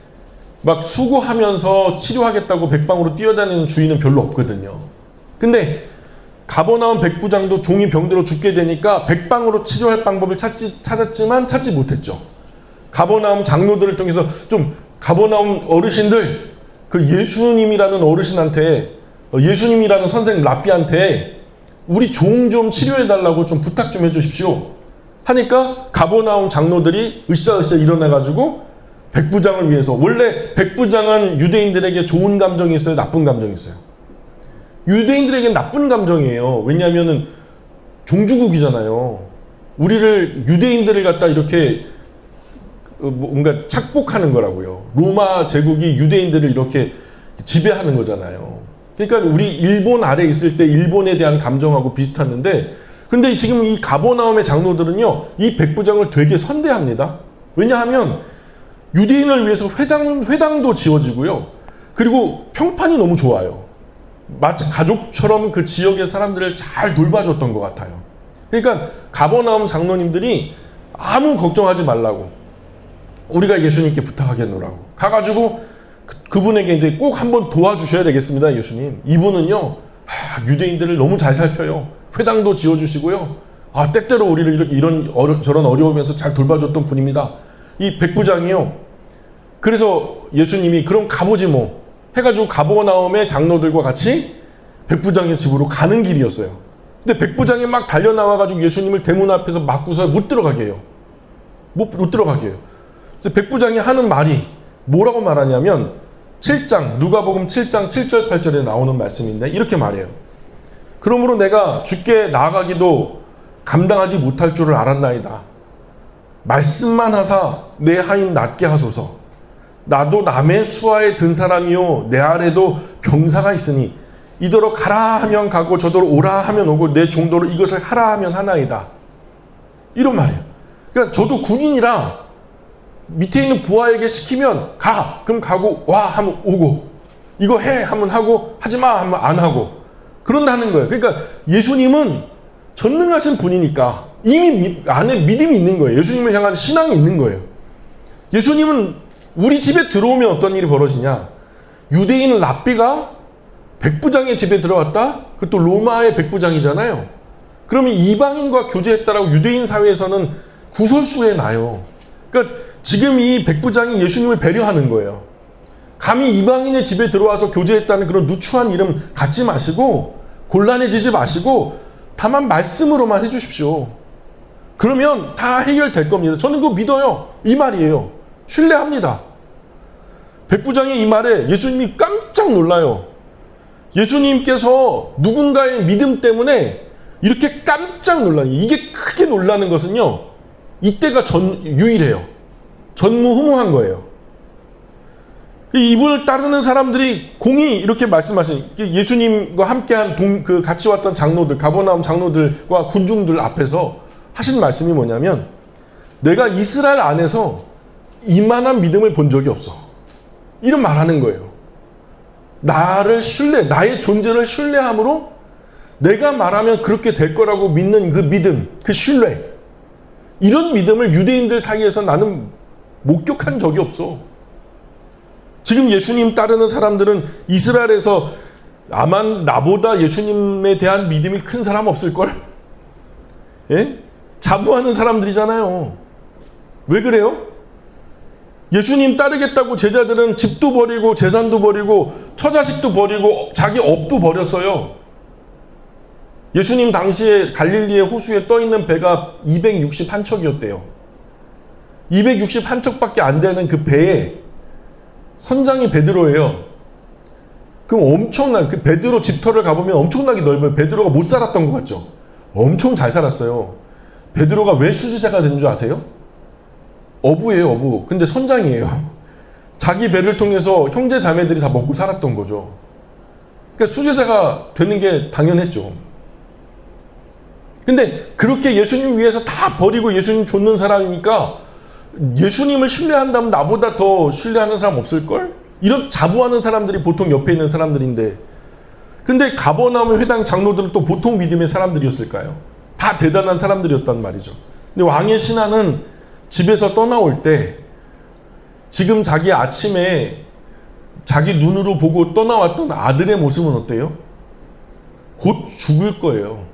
막 수고하면서 치료하겠다고 백방으로 뛰어다니는 주인은 별로 없거든요. 근데 가버나움 백부장도 종이 병들어 죽게 되니까 백방으로 치료할 방법을 찾았지만 찾지 못했죠. 가버나움 장로들을 통해서 좀 가버나움 어르신들, 그 예수님이라는 어르신한테, 예수님이라는 선생님 랍비한테 우리 종 좀 치료해달라고 좀 부탁 좀 해주십시오 하니까 가버나움 장로들이 으쌰으쌰 일어나가지고 백부장을 위해서, 원래 백부장은 유대인들에게 좋은 감정이 있어요, 나쁜 감정이 있어요? 유대인들에게는 나쁜 감정이에요. 왜냐하면은 종주국이잖아요. 우리를, 유대인들을 갖다 이렇게 뭔가 착복하는 거라고요. 로마 제국이 유대인들을 이렇게 지배하는 거잖아요. 그러니까 우리 일본 아래 있을 때 일본에 대한 감정하고 비슷했는데, 근데 지금 이 가버나움의 장로들은요, 이 백부장을 되게 선대합니다. 왜냐하면 유대인을 위해서 회당도 지어지고요. 그리고 평판이 너무 좋아요. 마치 가족처럼 그 지역의 사람들을 잘 돌봐줬던 것 같아요. 그러니까 가버나움 장로님들이 아무 걱정하지 말라고, 우리가 예수님께 부탁하겠노라고 가가지고 그분에게 이제 꼭 한번 도와주셔야 되겠습니다, 예수님. 이분은요, 유대인들을 너무 잘 살펴요. 회당도 지어주시고요. 때때로 우리를 이렇게 저런 어려우면서 잘 돌봐줬던 분입니다. 이 백부장이요. 그래서 예수님이 그럼 가보지 뭐 해가지고 가버나움의 장로들과 같이 백부장의 집으로 가는 길이었어요. 근데 백부장이 막 달려나와가지고 예수님을 대문 앞에서 막고서 못 들어가게 해요. 못 들어가게 해요. 그래서 백부장이 하는 말이 뭐라고 말하냐면, 7장, 누가복음 7장 7절 8절에 나오는 말씀인데 이렇게 말해요. 그러므로 내가 주께 나아가기도 감당하지 못할 줄을 알았나이다. 말씀만 하사 내 하인 낫게 하소서. 나도 남의 수하에 든 사람이요, 내 아래도 병사가 있으니 이더러 가라 하면 가고 저더러 오라 하면 오고 내 종도로 이것을 하라 하면 하나이다. 이런 말이에요. 그러니까 저도 군인이라 밑에 있는 부하에게 시키면 가, 그럼 가고, 와 하면 오고, 이거 해 하면 하고, 하지마 하면 안 하고, 그런다는 거예요. 그러니까 예수님은 전능하신 분이니까 이미 안에 믿음이 있는 거예요. 예수님을 향한 신앙이 있는 거예요. 예수님은 우리 집에 들어오면 어떤 일이 벌어지냐, 유대인 랍비가 백부장의 집에 들어왔다? 그것도 로마의 백부장이잖아요. 그러면 이방인과 교제했다라고 유대인 사회에서는 구설수에 나요. 그러니까 지금 이 백부장이 예수님을 배려하는 거예요. 감히 이방인의 집에 들어와서 교제했다는 그런 누추한 이름 갖지 마시고, 곤란해지지 마시고, 다만 말씀으로만 해주십시오. 그러면 다 해결될 겁니다. 저는 그거 믿어요. 이 말이에요. 신뢰합니다. 백부장의 이 말에 예수님이 깜짝 놀라요. 예수님께서 누군가의 믿음 때문에 이렇게 깜짝 놀라요. 이게 크게 놀라는 것은요, 이때가 유일해요. 전무후무한 거예요. 이분을 따르는 사람들이 공히 이렇게 말씀하신, 예수님과 함께한 같이 왔던 장로들, 가버나움 장로들과 군중들 앞에서 하신 말씀이 뭐냐면, 내가 이스라엘 안에서 이만한 믿음을 본 적이 없어. 이런 말하는 거예요. 나의 존재를 신뢰함으로 내가 말하면 그렇게 될 거라고 믿는 그 믿음, 그 신뢰, 이런 믿음을 유대인들 사이에서 나는 목격한 적이 없어. 지금 예수님 따르는 사람들은 이스라엘에서 아마 나보다 예수님에 대한 믿음이 큰 사람 없을걸? 예? 자부하는 사람들이잖아요. 왜 그래요? 예수님 따르겠다고 제자들은 집도 버리고 재산도 버리고 처자식도 버리고 자기 업도 버렸어요. 예수님 당시에 갈릴리의 호수에 떠있는 배가 261척이었대요. 261척밖에 안 되는 그 배에 선장이 베드로예요. 그럼 그 베드로 집터를 가보면 엄청나게 넓어요. 베드로가 못 살았던 것 같죠? 엄청 잘 살았어요. 베드로가 왜 수지자가 된 줄 아세요? 어부예요, 어부. 근데 선장이에요. 자기 배를 통해서 형제 자매들이 다 먹고 살았던 거죠. 그러니까 수제자가 되는 게 당연했죠. 근데 그렇게 예수님 위해서 다 버리고 예수님 좇는 사람이니까 예수님을 신뢰한다면 나보다 더 신뢰하는 사람 없을걸? 이런 자부하는 사람들이 보통 옆에 있는 사람들인데, 근데 가버나움 회당 장로들은 또 보통 믿음의 사람들이었을까요? 다 대단한 사람들이었단 말이죠. 근데 왕의 신하는 집에서 떠나올 때 지금 자기 아침에 자기 눈으로 보고 떠나왔던 아들의 모습은 어때요? 곧 죽을 거예요.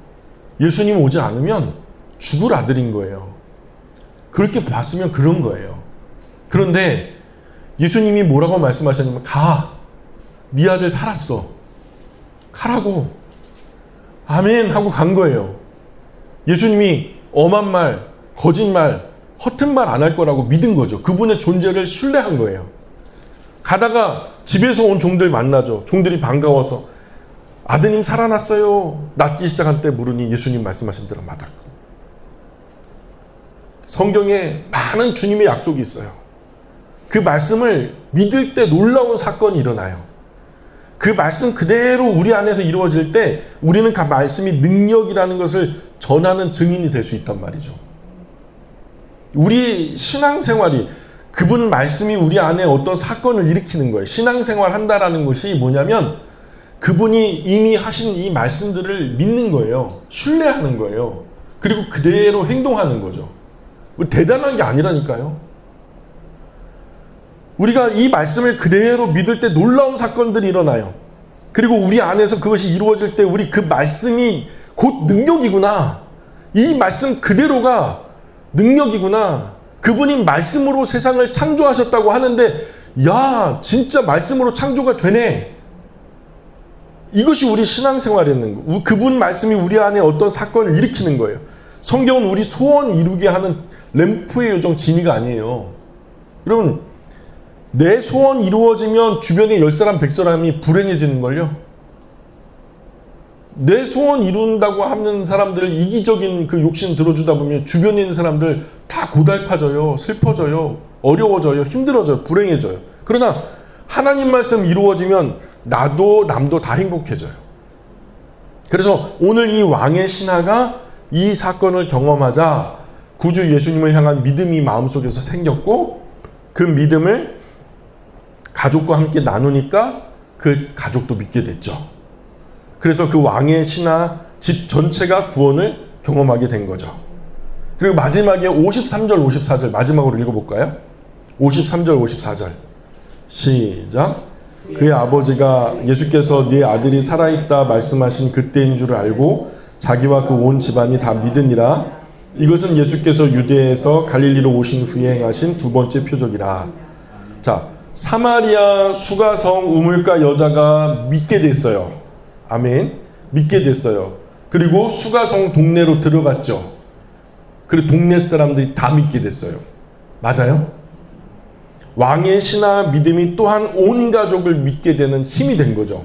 예수님 오지 않으면 죽을 아들인 거예요. 그렇게 봤으면 그런 거예요. 그런데 예수님이 뭐라고 말씀하셨냐면, 가, 네 아들 살았어, 가라고, 아멘 하고 간 거예요. 예수님이 엄한 말, 거짓말, 허튼 말 안 할 거라고 믿은 거죠. 그분의 존재를 신뢰한 거예요. 가다가 집에서 온 종들 만나죠. 종들이 반가워서 아드님 살아났어요, 낫기 시작한 때 물으니 예수님 말씀하신 대로 맞았고. 성경에 많은 주님의 약속이 있어요. 그 말씀을 믿을 때 놀라운 사건이 일어나요. 그 말씀 그대로 우리 안에서 이루어질 때 우리는 그 말씀이 능력이라는 것을 전하는 증인이 될 수 있단 말이죠. 우리 신앙생활이, 그분 말씀이 우리 안에 어떤 사건을 일으키는 거예요. 신앙생활 한다라는 것이 뭐냐면 그분이 이미 하신 이 말씀들을 믿는 거예요. 신뢰하는 거예요. 그리고 그대로 행동하는 거죠. 대단한 게 아니라니까요. 우리가 이 말씀을 그대로 믿을 때 놀라운 사건들이 일어나요. 그리고 우리 안에서 그것이 이루어질 때 우리 그 말씀이 곧 능력이구나, 이 말씀 그대로가 능력이구나, 그분이 말씀으로 세상을 창조하셨다고 하는데 야, 진짜 말씀으로 창조가 되네, 이것이 우리 신앙생활이었는 거. 그분 말씀이 우리 안에 어떤 사건을 일으키는 거예요. 성경은 우리 소원 이루게 하는 램프의 요정 지니가 아니에요. 여러분, 내 소원 이루어지면 주변에 10사람 100사람이 불행해지는걸요. 내 소원 이룬다고 하는 사람들 이기적인 그 욕심 들어주다 보면 주변에 있는 사람들 다 고달파져요, 슬퍼져요, 어려워져요, 힘들어져요, 불행해져요. 그러나 하나님 말씀 이루어지면 나도 남도 다 행복해져요. 그래서 오늘 이 왕의 신하가 이 사건을 경험하자 구주 예수님을 향한 믿음이 마음속에서 생겼고, 그 믿음을 가족과 함께 나누니까 그 가족도 믿게 됐죠. 그래서 그 왕의 신하 집 전체가 구원을 경험하게 된 거죠. 그리고 마지막에 53절 54절 마지막으로 읽어볼까요? 53절 54절 시작. 그의 아버지가 예수께서 네 아들이 살아있다 말씀하신 그때인 줄 알고 자기와 그 온 집안이 다 믿으니라. 이것은 예수께서 유대에서 갈릴리로 오신 후에 행하신 두 번째 표적이라. 자, 사마리아 수가성 우물가 여자가 믿게 됐어요. 아멘. 믿게 됐어요. 그리고 수가성 동네로 들어갔죠. 그리고 동네 사람들이 다 믿게 됐어요. 맞아요? 왕의 신하 믿음이 또한 온 가족을 믿게 되는 힘이 된 거죠.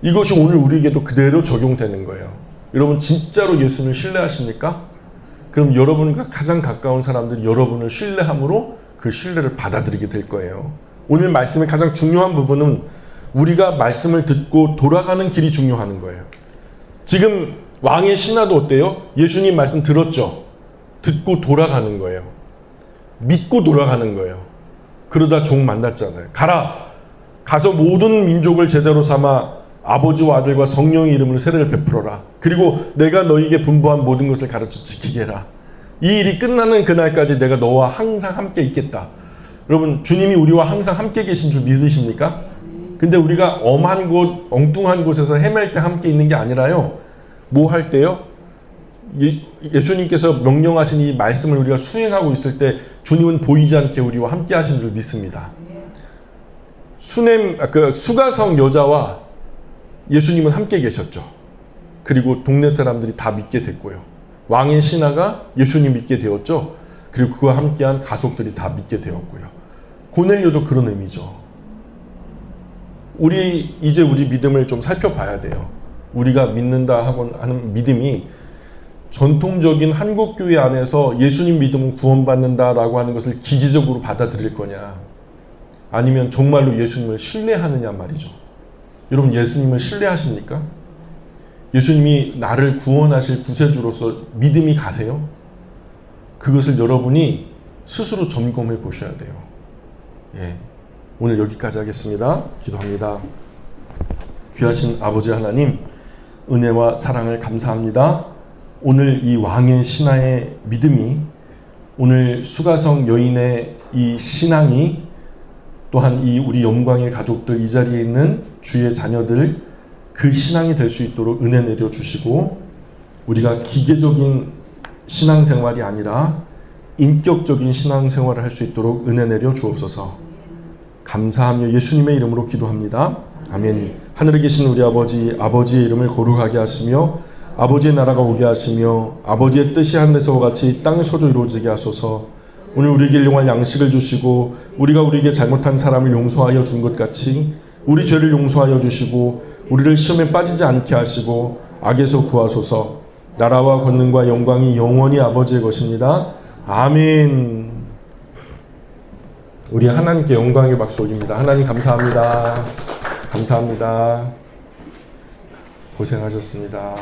이것이 오늘 우리에게도 그대로 적용되는 거예요. 여러분 진짜로 예수님을 신뢰하십니까? 그럼 여러분과 가장 가까운 사람들이 여러분을 신뢰함으로 그 신뢰를 받아들이게 될 거예요. 오늘 말씀의 가장 중요한 부분은 우리가 말씀을 듣고 돌아가는 길이 중요한 거예요. 지금 왕의 신하도 어때요? 예수님 말씀 들었죠? 듣고 돌아가는 거예요. 믿고 돌아가는 거예요. 그러다 종 만났잖아요. 가라! 가서 모든 민족을 제자로 삼아 아버지와 아들과 성령의 이름으로 세례를 베풀어라. 그리고 내가 너희에게 분부한 모든 것을 가르쳐 지키게 해라. 이 일이 끝나는 그날까지 내가 너와 항상 함께 있겠다. 여러분, 주님이 우리와 항상 함께 계신 줄 믿으십니까? 근데 우리가 엄한 곳, 엉뚱한 곳에서 헤맬 때 함께 있는 게 아니라요. 뭐 할 때요? 예수님께서 명령하신 이 말씀을 우리가 수행하고 있을 때 주님은 보이지 않게 우리와 함께 하신 줄 믿습니다. 수가성 여자와 예수님은 함께 계셨죠. 그리고 동네 사람들이 다 믿게 됐고요. 왕의 신하가 예수님 믿게 되었죠. 그리고 그와 함께한 가족들이 다 믿게 되었고요. 고넬료도 그런 의미죠. 이제 우리 믿음을 좀 살펴봐야 돼요. 우리가 믿는다 하는 믿음이 전통적인 한국 교회 안에서 예수님 믿으면 구원받는다라고 하는 것을 기계적으로 받아들일 거냐, 아니면 정말로 예수님을 신뢰하느냐 말이죠. 여러분, 예수님을 신뢰하십니까? 예수님이 나를 구원하실 구세주로서 믿음이 가세요? 그것을 여러분이 스스로 점검해 보셔야 돼요. 예. 오늘 여기까지 하겠습니다. 기도합니다. 귀하신 아버지 하나님, 은혜와 사랑을 감사합니다. 오늘 이 왕의 신하의 믿음이, 오늘 수가성 여인의 이 신앙이, 또한 이 우리 영광의 가족들, 이 자리에 있는 주의 자녀들, 그 신앙이 될 수 있도록 은혜 내려주시고, 우리가 기계적인 신앙생활이 아니라 인격적인 신앙생활을 할 수 있도록 은혜 내려 주옵소서. 감사하며 예수님의 이름으로 기도합니다. 아멘. 하늘에 계신 우리 아버지, 아버지의 이름을 거룩하게 하시며 아버지의 나라가 오게 하시며 아버지의 뜻이 하늘에서와 같이 땅에서도 이루어지게 하소서. 오늘 우리에게 일용할 양식을 주시고 우리가 우리에게 잘못한 사람을 용서하여 준 것 같이 우리 죄를 용서하여 주시고 우리를 시험에 빠지지 않게 하시고 악에서 구하소서. 나라와 권능과 영광이 영원히 아버지의 것입니다. 아멘. 우리 하나님께 영광의 박수 올립니다. 하나님 감사합니다. 감사합니다. 고생하셨습니다.